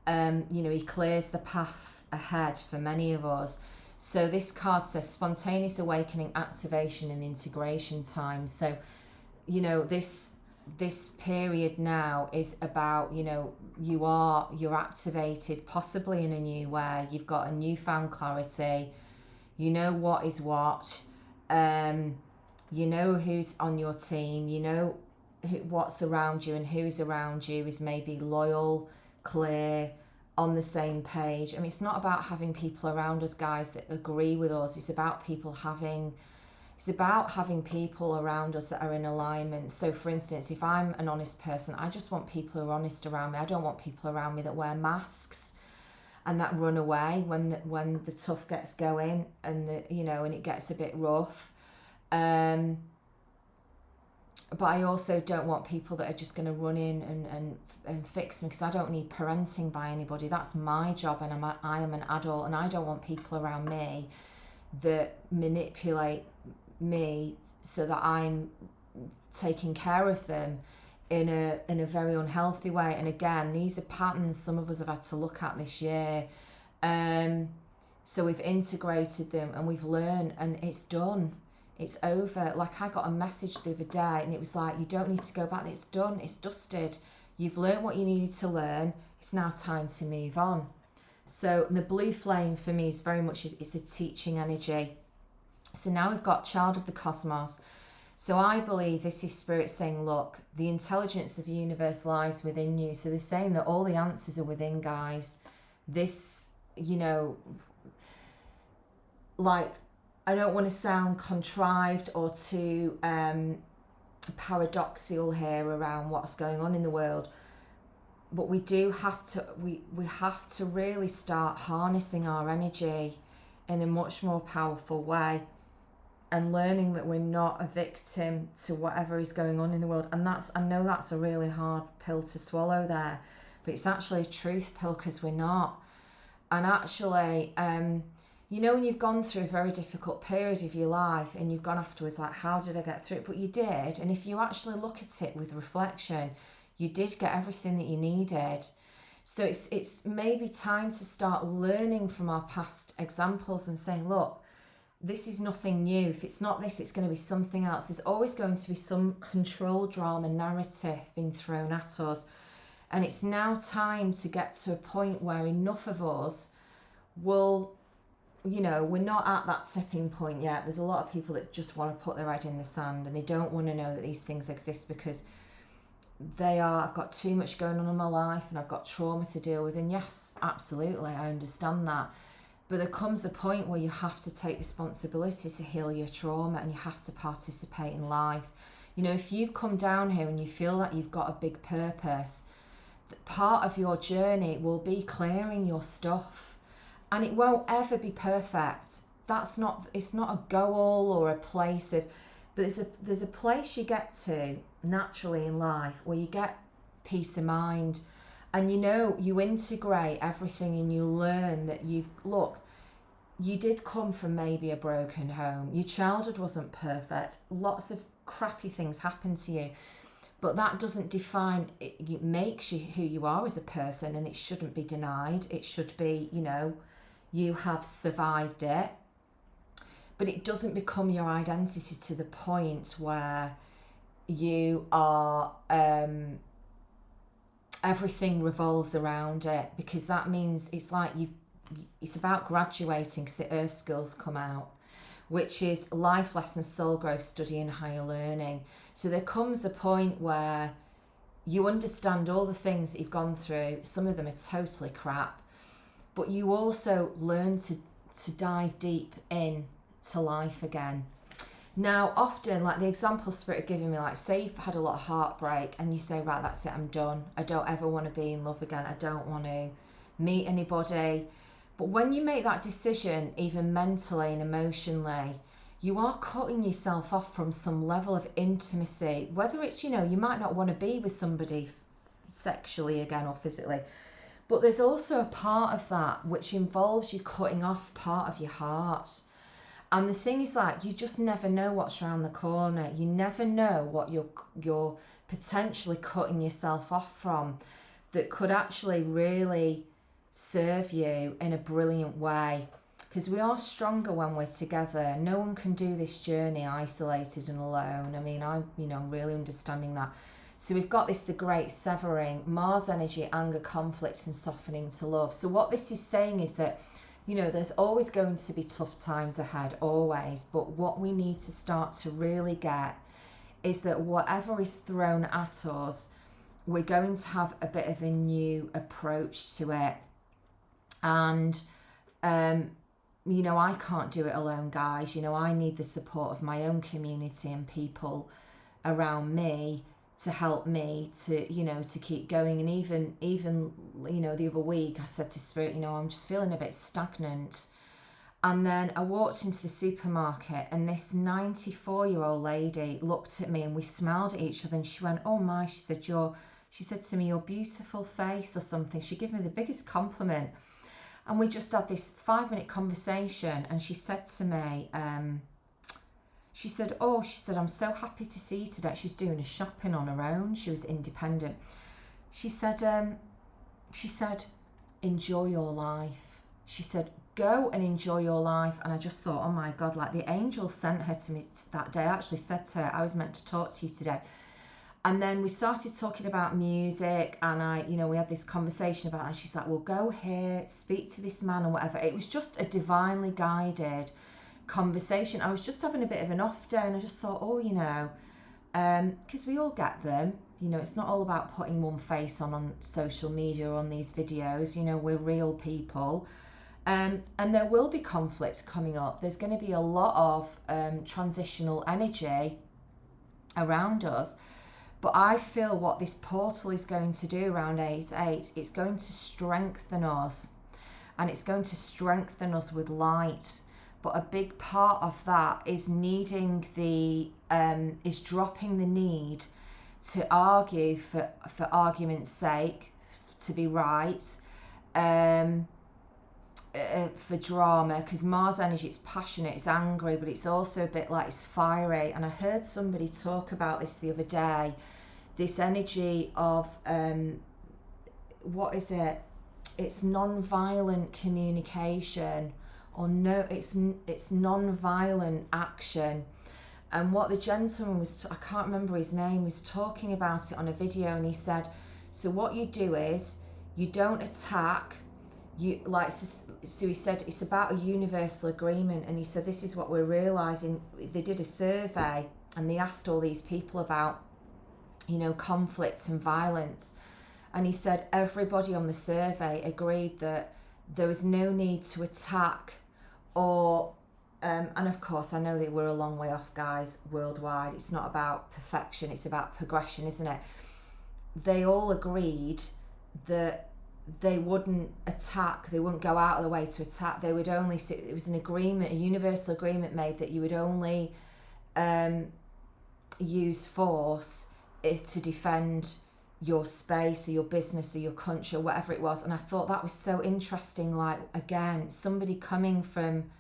[SPEAKER 1] you know, he clears the path ahead for many of us. So this card says spontaneous awakening, activation and integration time. So, you know, this period now is about, you know, you're activated possibly in a new way. You've got a newfound clarity. You know what is what. You know who's on your team. You know what's around you, and who's around you is maybe loyal, clear, on the same page. I mean, it's not about having people around us, guys, that agree with us. It's about having people around us that are in alignment. So for instance, if I'm an honest person, I just want people who are honest around me. I don't want people around me that wear masks and that run away when the tough gets going and and it gets a bit rough. But I also don't want people that are just going to run in and fix me, because I don't need parenting by anybody. That's my job, and I am an adult, and I don't want people around me that manipulate me so that I'm taking care of them in a very unhealthy way. And again, these are patterns some of us have had to look at this year. So we've integrated them and we've learned, and it's done. It's over. Like, I got a message the other day and it was like, you don't need to go back. It's done. It's dusted. You've learned what you needed to learn. It's now time to move on. So the blue flame for me is very much, it's a teaching energy. So now we've got child of the cosmos. So I believe this is spirit saying, look, the intelligence of the universe lies within you. So they're saying that all the answers are within, guys. This, like, I don't want to sound contrived or too paradoxical here around what's going on in the world, but we do have to, we have to really start harnessing our energy in a much more powerful way, and learning that we're not a victim to whatever is going on in the world. And I know that's a really hard pill to swallow there, but it's actually a truth pill, because we're not. And actually, when you've gone through a very difficult period of your life and you've gone afterwards like, how did I get through it? But you did. And if you actually look at it with reflection, you did get everything that you needed. So it's maybe time to start learning from our past examples and saying, look, this is nothing new. If it's not this, it's going to be something else. There's always going to be some control drama narrative being thrown at us. And it's now time to get to a point where enough of us will, we're not at that tipping point yet. There's a lot of people that just want to put their head in the sand and they don't want to know that these things exist, because I've got too much going on in my life and I've got trauma to deal with. And yes, absolutely, I understand that. But there comes a point where you have to take responsibility to heal your trauma, and you have to participate in life. If you've come down here and you feel that you've got a big purpose, part of your journey will be clearing your stuff. And it won't ever be perfect. It's not a goal or a place of, but there's a place you get to naturally in life where you get peace of mind, and you integrate everything, and you learn that you did come from maybe a broken home. Your childhood wasn't perfect. Lots of crappy things happened to you, but that doesn't define it. It makes you who you are as a person, and it shouldn't be denied. It should be, you have survived it, but it doesn't become your identity to the point where you are, everything revolves around it, because that means it's like it's about graduating, because the earth skills come out, which is life lessons, soul growth, study and higher learning. So there comes a point where you understand all the things that you've gone through. Some of them are totally crap, but you also learn to dive deep in to life again. Now, often, like the example Spirit are giving me, like say you've had a lot of heartbreak and you say, right, that's it, I'm done. I don't ever want to be in love again. I don't want to meet anybody. But when you make that decision, even mentally and emotionally, you are cutting yourself off from some level of intimacy, whether it's, you might not want to be with somebody sexually again or physically, but there's also a part of that which involves you cutting off part of your heart. And the thing is, like, you just never know what's around the corner. You never know what you're potentially cutting yourself off from that could actually really serve you in a brilliant way. Because we are stronger when we're together. No one can do this journey isolated and alone. I mean, I'm really understanding that. So we've got the great severing, Mars energy, anger, conflicts, and softening to love. So what this is saying is that, there's always going to be tough times ahead, always. But what we need to start to really get is that whatever is thrown at us, we're going to have a bit of a new approach to it. And, I can't do it alone, guys. I need the support of my own community and people around me to help me to keep going. And even the other week I said to Spirit, I'm just feeling a bit stagnant. And then I walked into the supermarket and this 94-year-old lady looked at me and we smiled at each other and she went, "Oh my," she said to me, "Your beautiful face," or something. She gave me the biggest compliment. And we just had this 5-minute conversation and she said to me, she said, "I'm so happy to see you today." She was doing a shopping on her own. She was independent. She said, "Enjoy your life." She said, "Go and enjoy your life." And I just thought, oh my God, like the angel sent her to me that day. I actually said to her, "I was meant to talk to you today." And then we started talking about music and we had this conversation about it. And she's like, "Well, go here, speak to this man," or whatever. It was just a divinely guided conversation. I was just having a bit of an off day and I just thought, because we all get them. It's not all about putting one face on social media or on these videos. We're real people. And there will be conflict coming up. There's going to be a lot of transitional energy around us. But I feel what this portal is going to do around 8/8, it's going to strengthen us. And it's going to strengthen us with light. But a big part of that is is dropping the need to argue for argument's sake, to be right, for drama, because Mars energy, it's passionate, it's angry, but it's also a bit like it's fiery. And I heard somebody talk about this the other day, this energy of what is it? It's non-violent communication, or no, it's non-violent action. And what the gentleman was, I can't remember his name, was talking about it on a video, and he said, so what you do is you don't attack. So he said it's about a universal agreement, and he said this is what we're realizing. They did a survey and they asked all these people about conflicts and violence, and he said everybody on the survey agreed that there was no need to attack or and of course I know that we're a long way off, guys, worldwide. It's not about perfection, it's about progression, isn't it? They all agreed that they wouldn't attack, they wouldn't go out of the way to attack. They would only, it was an agreement, a universal agreement made that you would only use force to defend your space or your business or your country or whatever it was. And I thought that was so interesting, like, again, somebody coming from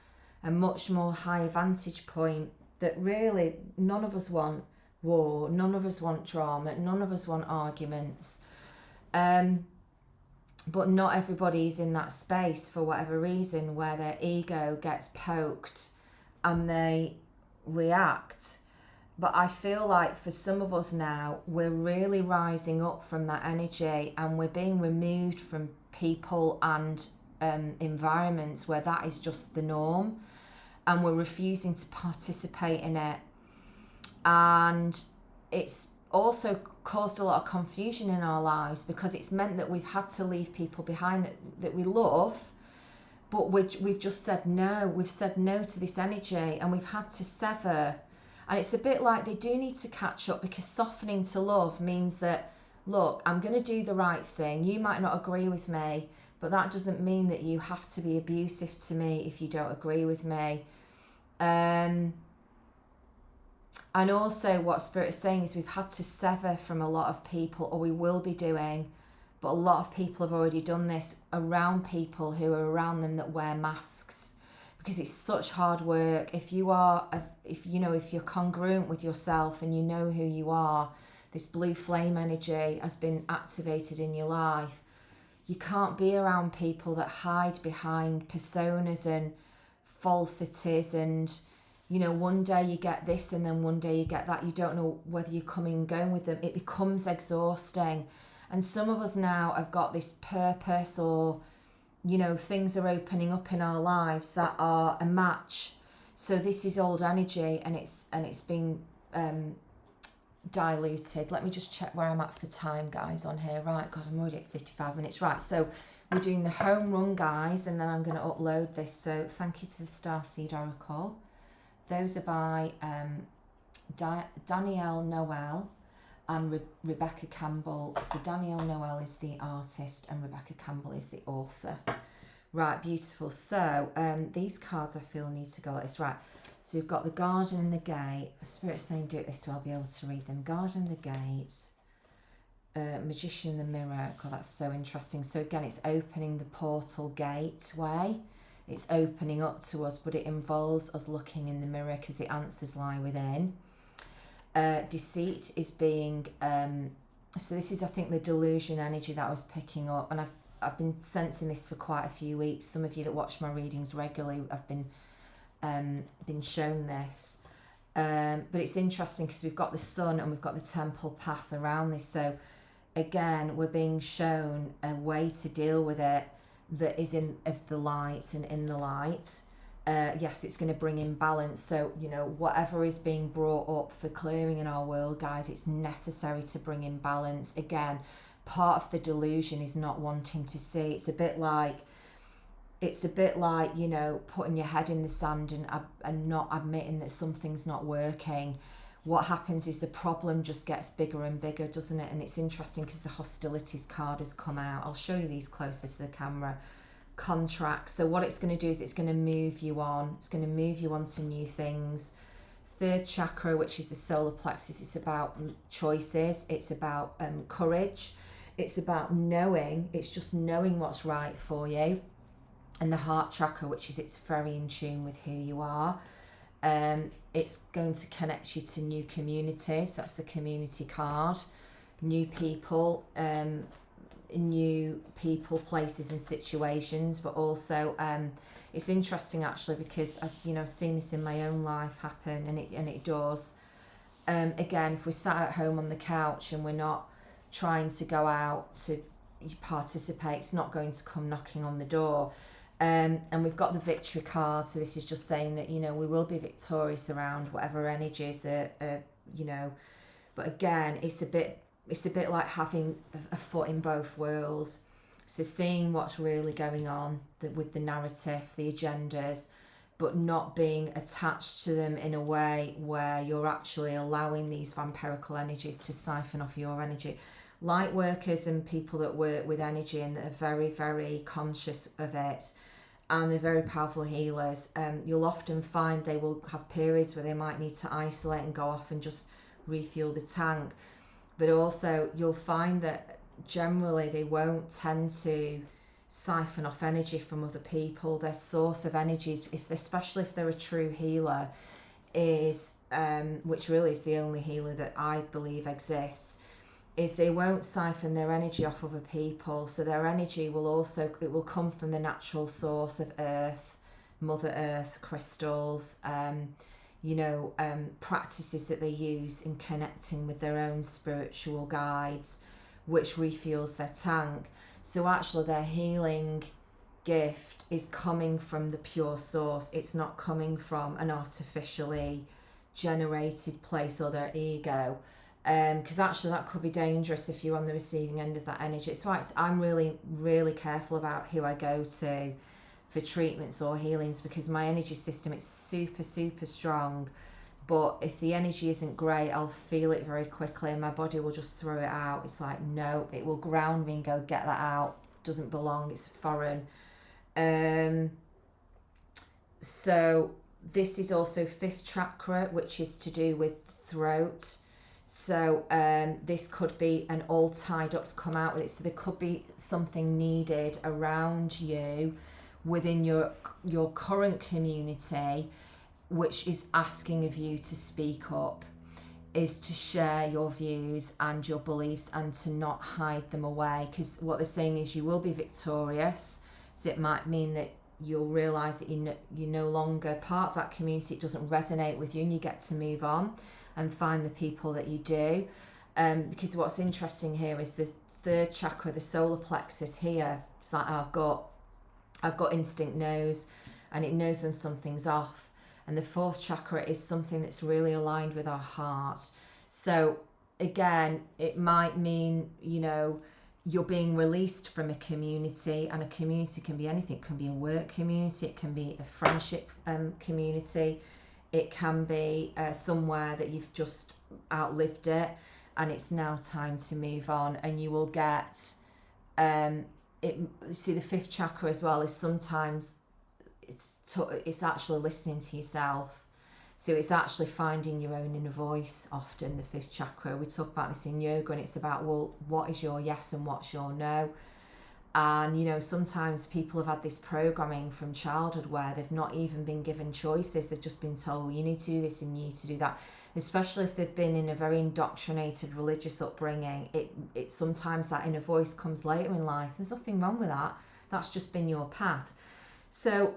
[SPEAKER 1] a much more higher vantage point, that really none of us want war, none of us want drama, none of us want arguments. But not everybody's in that space for whatever reason, where their ego gets poked and they react. But I feel like for some of us now, we're really rising up from that energy, and we're being removed from people and environments where that is just the norm, and we're refusing to participate in it. And it's also caused a lot of confusion in our lives, because it's meant that we've had to leave people behind that we love, but we've just said no. We've said no to this energy, and we've had to sever. And it's a bit like they do need to catch up, because softening to love means that, look, I'm going to do the right thing. You might not agree with me, but that doesn't mean that you have to be abusive to me if you don't agree with me. And also what Spirit is saying is we've had to sever from a lot of people, or we will be doing, but a lot of people have already done this around people who are around them that wear masks, because it's such hard work. If you're congruent with yourself and you know who you are, this blue flame energy has been activated in your life. You can't be around people that hide behind personas and falsities and, one day you get this and then one day you get that. You don't know whether you're coming and going with them. It becomes exhausting. And some of us now have got this purpose, or, things are opening up in our lives that are a match. So this is old energy, and it's been diluted. Let me just check where I'm at for time, guys, on here. Right, God, I'm already at 55 minutes. Right, so we're doing the home run, guys, and then I'm going to upload this. So thank you to the Starseed Oracle. Those are by Danielle Noel and Rebecca Campbell. So Danielle Noel is the artist and Rebecca Campbell is the author. Right, beautiful. So these cards I feel need to go like this. Right, so you've got the Garden and the Gate. Spirit's saying do it this way, I'll be able to read them. Garden and the Gate. Magician in the Mirror. God, that's so interesting. So again, it's opening the portal gateway. It's opening up to us, but it involves us looking in the mirror because the answers lie within. Deceit is being, so this is, I think, the delusion energy that I was picking up, and I've been sensing this for quite a few weeks. Some of you that watch my readings regularly have been shown this. But it's interesting because we've got the sun and we've got the temple path around this. So again, we're being shown a way to deal with it that is of the light and in the light. Yes, it's going to bring in balance. So, whatever is being brought up for clearing in our world, guys, it's necessary to bring in balance. Again, part of the delusion is not wanting to see. It's a bit like, putting your head in the sand and not admitting that something's not working. What happens is the problem just gets bigger and bigger, doesn't it? And it's interesting because the hostilities card has come out. I'll show you these closer to the camera. Contracts. So what it's going to do is it's going to move you on. It's going to move you on to new things. Third chakra, which is the solar plexus, it's about choices. It's about courage. It's about knowing. It's just knowing what's right for you. And the heart chakra, which is it's very in tune with who you are. It's going to connect you to new communities. That's the community card. New people, places and situations. But also, it's interesting actually because I've seen this in my own life happen, and it does. Again, if we're sat at home on the couch and we're not trying to go out to participate, it's not going to come knocking on the door. And we've got the victory card, so this is just saying that we will be victorious around whatever energies are but again, it's a bit like having a foot in both worlds. So seeing what's really going on with the narrative, the agendas, but not being attached to them in a way where you're actually allowing these vampirical energies to siphon off your energy. Light workers and people that work with energy and that are very, very conscious of it, and they're very powerful healers, you'll often find they will have periods where they might need to isolate and go off and just refuel the tank. But also you'll find that generally they won't tend to siphon off energy from other people. Their source of energies, especially if they're a true healer, is which really is the only healer that I believe exists, is they won't siphon their energy off other people. So their energy will come from the natural source of earth, Mother Earth, crystals, practices that they use in connecting with their own spiritual guides, which refuels their tank. So actually their healing gift is coming from the pure source. It's not coming from an artificially generated place or their ego. Because actually that could be dangerous if you're on the receiving end of that energy. So I'm really, really careful about who I go to for treatments or healings, because my energy system is super, super strong. But if the energy isn't great, I'll feel it very quickly and my body will just throw it out. It's like, no, it will ground me and go, get that out. Doesn't belong, it's foreign. So this is also fifth chakra, which is to do with throat. So this could be an all tied up to come out with it. So there could be something needed around you within your current community, which is asking of you to speak up, is to share your views and your beliefs and to not hide them away. Because what they're saying is you will be victorious. So it might mean that you'll realise that you're no longer part of that community. It doesn't resonate with you and you get to move on and find the people that you do. Because what's interesting here is the third chakra, the solar plexus here. It's like our gut instinct knows, and it knows when something's off. And the fourth chakra is something that's really aligned with our heart. So again, it might mean, you're being released from a community, and a community can be anything. It can be a work community, it can be a friendship community, it can be somewhere that you've just outlived it and it's now time to move on. And you will get see, the fifth chakra as well is sometimes it's actually listening to yourself. So it's actually finding your own inner voice, often the fifth chakra. We talk about this in yoga, and it's about, well, what is your yes and what's your no? And, sometimes people have had this programming from childhood where they've not even been given choices. They've just been told, well, you need to do this and you need to do that. Especially if they've been in a very indoctrinated religious upbringing, it sometimes that inner voice comes later in life. There's nothing wrong with that. That's just been your path. So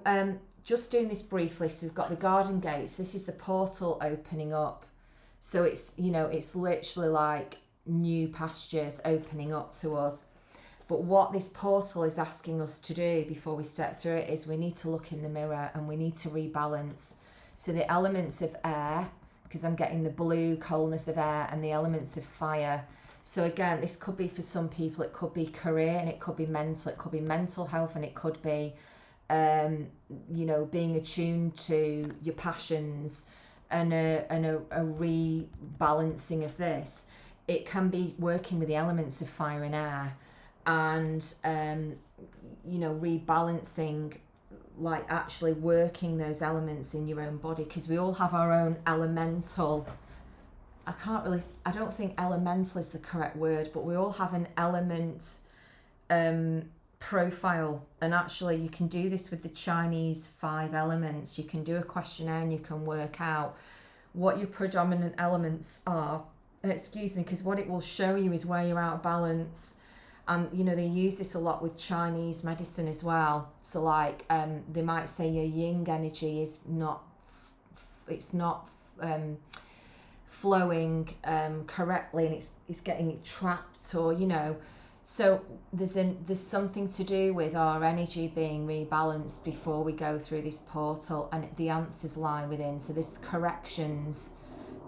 [SPEAKER 1] just doing this briefly, so we've got the garden gates. This is the portal opening up. So it's, it's literally like new pastures opening up to us. But what this portal is asking us to do before we step through it is we need to look in the mirror and we need to rebalance. So the elements of air, because I'm getting the blue coldness of air, and the elements of fire. So again, this could be for some people, it could be career, and it could be mental health, and it could be being attuned to your passions and a rebalancing of this. It can be working with the elements of fire and air, and rebalancing, like actually working those elements in your own body, because we all have our own elemental. I don't think elemental is the correct word, but we all have an element profile. And actually you can do this with the Chinese 5 elements. You can do a questionnaire and you can work out what your predominant elements are, because what it will show you is where you're out of balance. And they use this a lot with Chinese medicine as well. So like they might say your yin energy is not flowing correctly, and it's getting it trapped, or so there's something to do with our energy being rebalanced before we go through this portal, and the answers lie within. So there's corrections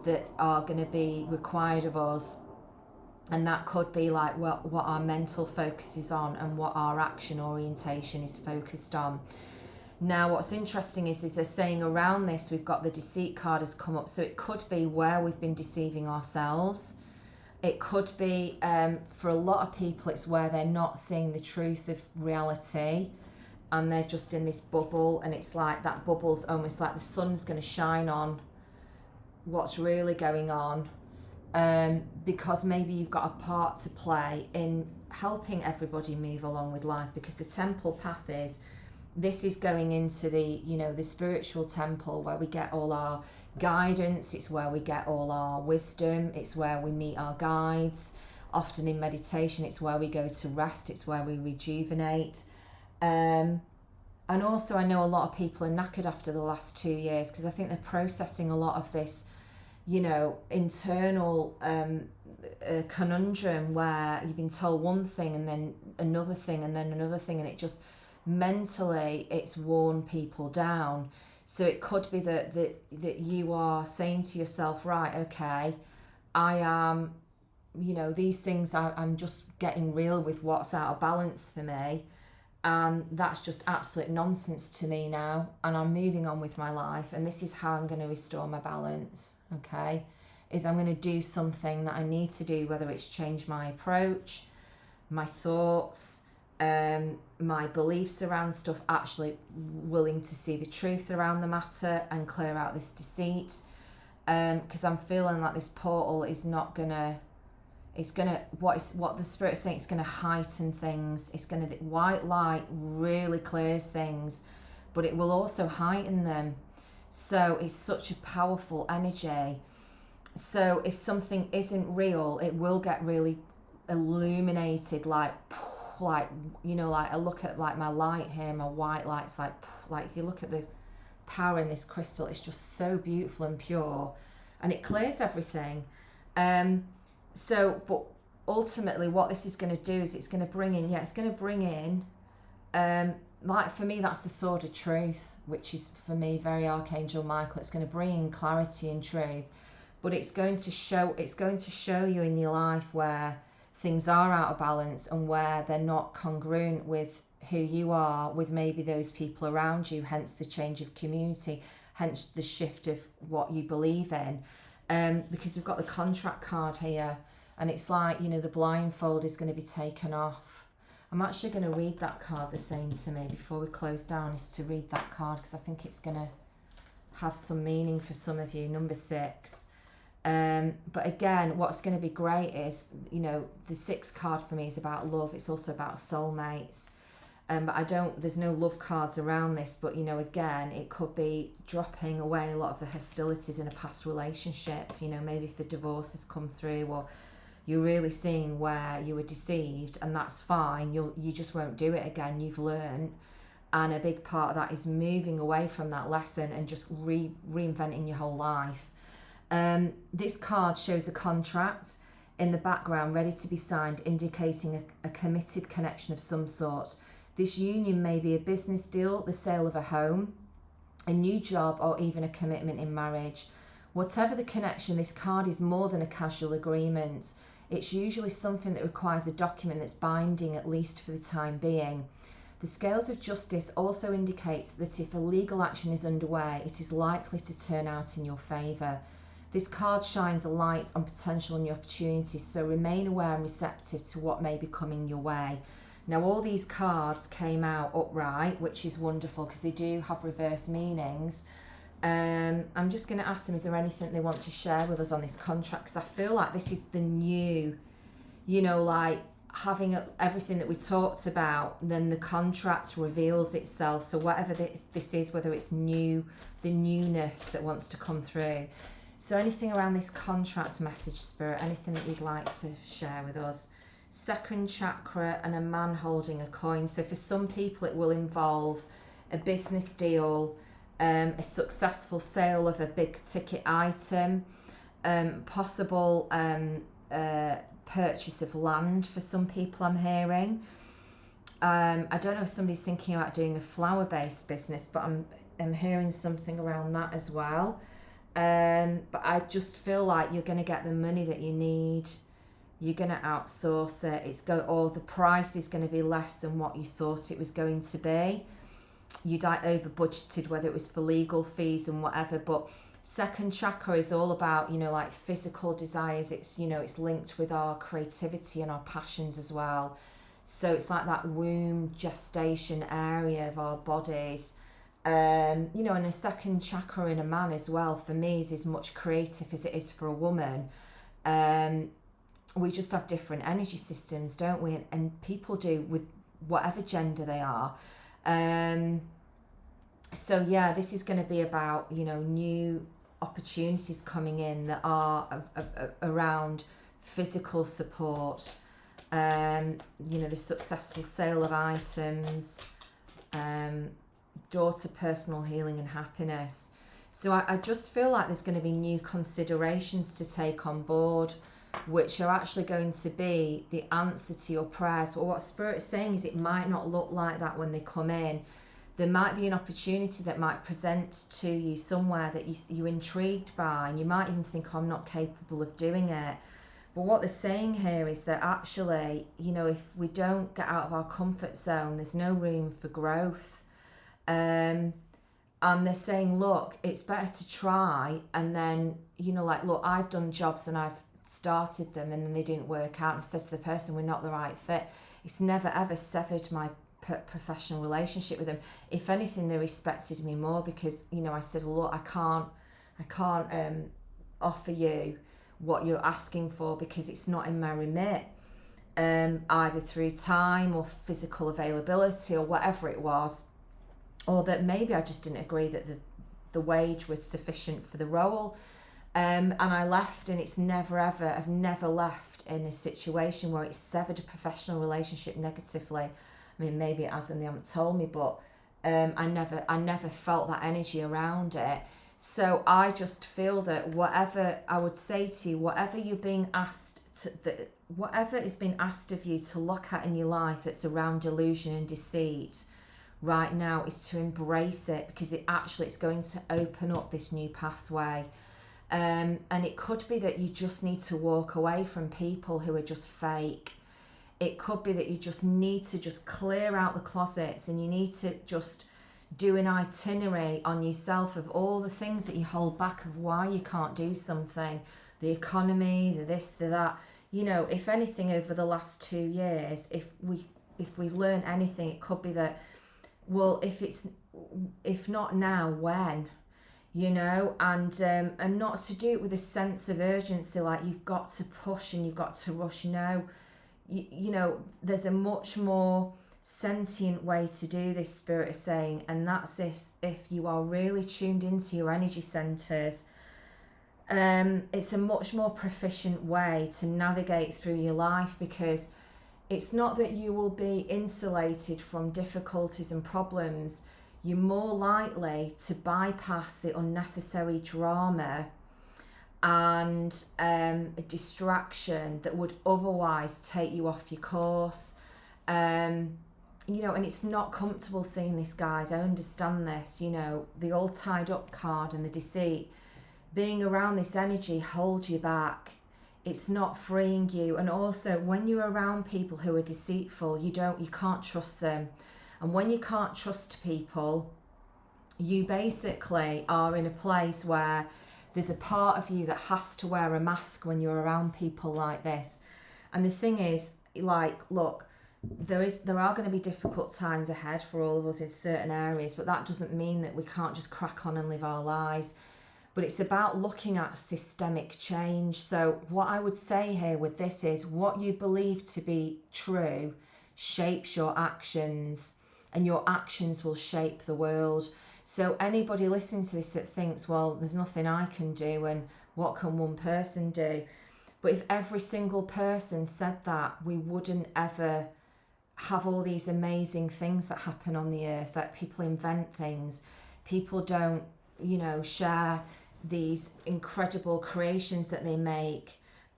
[SPEAKER 1] that are going to be required of us, and that could be like what our mental focus is on and what our action orientation is focused on. Now what's interesting is they're saying around this we've got the deceit card has come up. So it could be where we've been deceiving ourselves. It could be, for a lot of people, it's where they're not seeing the truth of reality and they're just in this bubble, and it's like that bubble's almost like the sun's going to shine on what's really going on, because maybe you've got a part to play in helping everybody move along with life, because the temple path is going into the spiritual temple where we get all our guidance. It's where we get all our wisdom. It's where we meet our guides. Often in meditation, it's where we go to rest. It's where we rejuvenate. And also I know a lot of people are knackered after the last 2 years, because I think they're processing a lot of this, internal conundrum where you've been told one thing and then another thing and then another thing, and it just mentally it's worn people down. So it could be that you are saying to yourself, right, okay, I am, these things I'm just getting real with what's out of balance for me, and that's just absolute nonsense to me now, and I'm moving on with my life, and this is how I'm going to restore my balance. Okay, is I'm going to do something that I need to do, whether it's change my approach, my thoughts, my beliefs around stuff, actually willing to see the truth around the matter and clear out this deceit. because I'm feeling like this portal is not gonna, it's gonna, what the Spirit's saying, it's gonna heighten things. It's gonna, white light really clears things, but it will also heighten them. So it's such a powerful energy. So if something isn't real, it will get really illuminated, like you know, like I look at like my light here, my white light's like if you look at the power in this crystal, it's just so beautiful and pure, and it clears everything. So but ultimately what this is going to do is it's going to bring in like for me that's the sword of truth, which is for me very Archangel Michael. It's going to bring in clarity and truth, but it's going to show you in your life where things are out of balance and where they're not congruent with who you are, with maybe those people around you, hence the change of community, hence the shift of what you believe in. Because we've got the contract card here, and it's like, you know, the blindfold is going to be taken off. I'm actually going to read that card they're saying to me before we close down, is to read that card because I think it's going to have some meaning for some of you, number 6. But again, what's going to be great is, you know, the 6 card for me is about love. It's also about soulmates. But there's no love cards around this, but you know, again, it could be dropping away a lot of the hostilities in a past relationship. You know, maybe if the divorce has come through, or you're really seeing where you were deceived, and that's fine. You just won't do it again. You've learned. And a big part of that is moving away from that lesson and just reinventing your whole life. This card shows a contract in the background ready to be signed, indicating a committed connection of some sort. This union may be a business deal, the sale of a home, a new job, or even a commitment in marriage. Whatever the connection, this card is more than a casual agreement. It's usually something that requires a document that's binding, at least for the time being. The scales of justice also indicates that if a legal action is underway, it is likely to turn out in your favour. This card shines a light on potential and opportunities, so remain aware and receptive to what may be coming your way. Now, all these cards came out upright, which is wonderful because they do have reverse meanings. I'm just going to ask them, is there anything they want to share with us on this contract? Because I feel like this is the new, you know, like having everything that we talked about, then the contract reveals itself. So whatever this is, whether it's new, the newness that wants to come through. So anything around this contract message, Spirit, anything that you'd like to share with us? Second chakra and a man holding a coin. So for some people it will involve a business deal, a successful sale of a big ticket item, possible purchase of land for some people, I'm hearing. I don't know if somebody's thinking about doing a flower-based business, but I'm hearing something around that as well. But I just feel like you're going to get the money that you need. You're going to outsource it. Or the price is going to be less than what you thought it was going to be. You'd like over budgeted, whether it was for legal fees and whatever. But second chakra is all about, you know, like physical desires. It's, you know, it's linked with our creativity and our passions as well. So it's like that womb gestation area of our bodies. You know, and a second chakra in a man as well, for me, is as much creative as it is for a woman. We just have different energy systems, don't we? And people do with whatever gender they are. So yeah, this is going to be about, you know, new opportunities coming in that are around physical support, you know, the successful sale of items, door to personal healing and happiness. So I just feel like there's going to be new considerations to take on board, which are actually going to be the answer to your prayers. But what Spirit is saying is it might not look like that when they come in. There might be an opportunity that might present to you somewhere that you're intrigued by, and you might even think, I'm not capable of doing it. But what they're saying here is that actually, you know, if we don't get out of our comfort zone, there's no room for growth. And they're saying, look, it's better to try, and then, you know, like, look, I've done jobs and I've started them and then they didn't work out, and I've said to the person, we're not the right fit. It's never ever severed my professional relationship with them. If anything, they respected me more because, you know, I said, well, look, I can't offer you what you're asking for because it's not in my remit, either through time or physical availability or whatever it was, or that maybe I just didn't agree that the wage was sufficient for the role. And I left, and I've never left in a situation where it's severed a professional relationship negatively. I mean, maybe it has and they haven't told me, but I never felt that energy around it. So I just feel that whatever I would say to you, whatever you're being asked whatever is being asked of you to look at in your life that's around delusion and deceit right now, is to embrace it, because it's going to open up this new pathway. And it could be that you just need to walk away from people who are just fake. It could be that you just need to just clear out the closets, and you need to just do an itinerary on yourself of all the things that you hold back, of why you can't do something, the economy, the this, the that. You know, if anything, over the last 2 years, if we learn anything, it could be that, well, if not now, when? You know, and not to do it with a sense of urgency, like you've got to push and you've got to rush. No, you know, there's a much more sentient way to do this, Spirit is saying, and that's if you are really tuned into your energy centers. It's a much more proficient way to navigate through your life, because it's not that you will be insulated from difficulties and problems. You're more likely to bypass the unnecessary drama and distraction that would otherwise take you off your course. You know, and it's not comfortable seeing this, guys. I understand this. You know, the all tied up card and the deceit, being around this energy holds you back. It's not freeing you. And also, when you're around people who are deceitful, you can't trust them. And when you can't trust people, you basically are in a place where there's a part of you that has to wear a mask when you're around people like this. And the thing is, like, look, there are going to be difficult times ahead for all of us in certain areas, but that doesn't mean that we can't just crack on and live our lives. But it's about looking at systemic change. So what I would say here with this is, what you believe to be true shapes your actions, and your actions will shape the world. So anybody listening to this that thinks, well, there's nothing I can do, and what can one person do? But if every single person said that, we wouldn't ever have all these amazing things that happen on the earth, that people invent things. People don't, you know, share these incredible creations that they make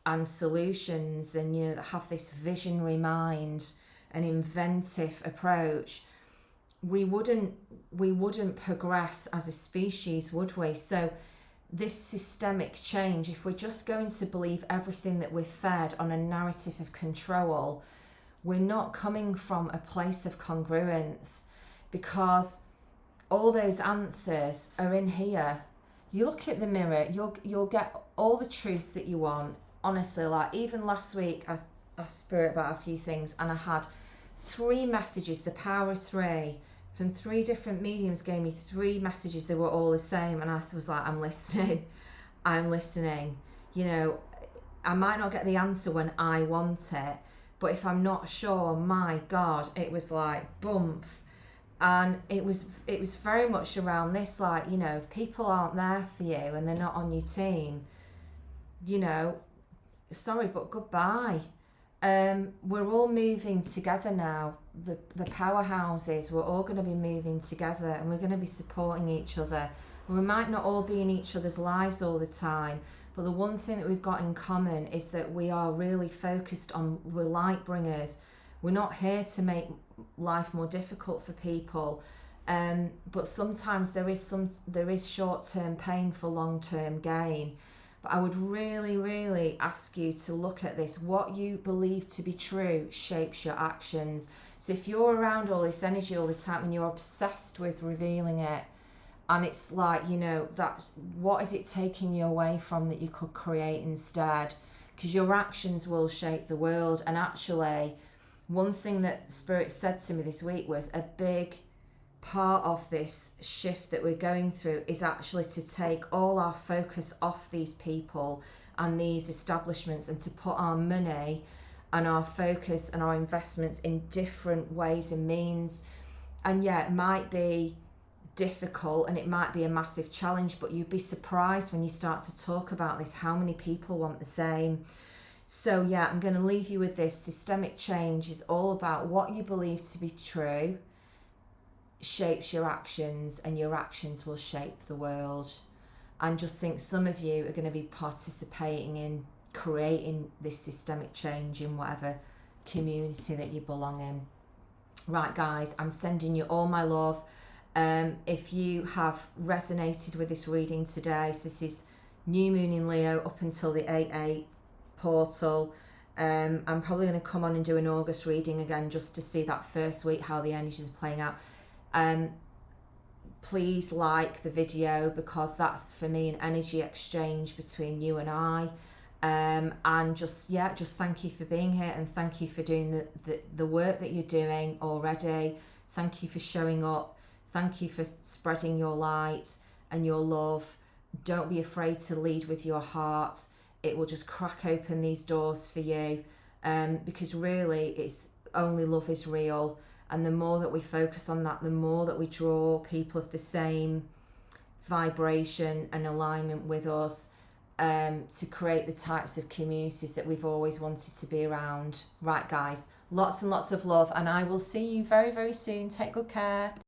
[SPEAKER 1] and solutions, and, you know, that have this visionary mind and inventive approach. We wouldn't progress as a species, would we? So this systemic change, if we're just going to believe everything that we're fed on a narrative of control, we're not coming from a place of congruence, because all those answers are in here. You look at the mirror, you'll get all the truths that you want. Honestly, like even last week, I spoke about a few things, and I had 3 messages, the power of 3, from 3 different mediums gave me 3 messages. They were all the same, and I was like, I'm listening. You know, I might not get the answer when I want it, but if I'm not sure, my God, it was like bump. And it was very much around this, like, you know, if people aren't there for you and they're not on your team, you know, sorry, but goodbye. We're all moving together now. The powerhouses, we're all going to be moving together, and we're going to be supporting each other. We might not all be in each other's lives all the time, but the one thing that we've got in common is that we are really focused on, we're light bringers. We're not here to make life more difficult for people, but sometimes there is short-term pain for long-term gain. But I would really, really ask you to look at this. What you believe to be true shapes your actions. So if you're around all this energy all the time and you're obsessed with revealing it, and it's like, you know, that's, what is it taking you away from that you could create instead? Because your actions will shape the world. And actually, one thing that Spirit said to me this week was a big part of this shift that we're going through is actually to take all our focus off these people and these establishments and to put our money and our focus and our investments in different ways and means. And yeah, it might be difficult and it might be a massive challenge, but you'd be surprised when you start to talk about this how many people want the same. So yeah, I'm going to leave you with this. Systemic change is all about what you believe to be true shapes your actions, and your actions will shape the world. And just think some of you are going to be participating in creating this systemic change in whatever community that you belong in. Right guys, I'm sending you all my love. If you have resonated with this reading today, so this is new moon in Leo up until the 8/8 portal. I'm probably going to come on and do an August reading again just to see that first week how the energies are playing out. Please like the video, because that's for me an energy exchange between you and I. And just thank you for being here, and thank you for doing the work that you're doing already. Thank you for showing up. Thank you for spreading your light and your love. Don't be afraid to lead with your heart. It will just crack open these doors for you, because really it's only love is real. And the more that we focus on that, the more that we draw people of the same vibration and alignment with us, to create the types of communities that we've always wanted to be around. Right guys, lots and lots of love, and I will see you very, very soon. Take good care.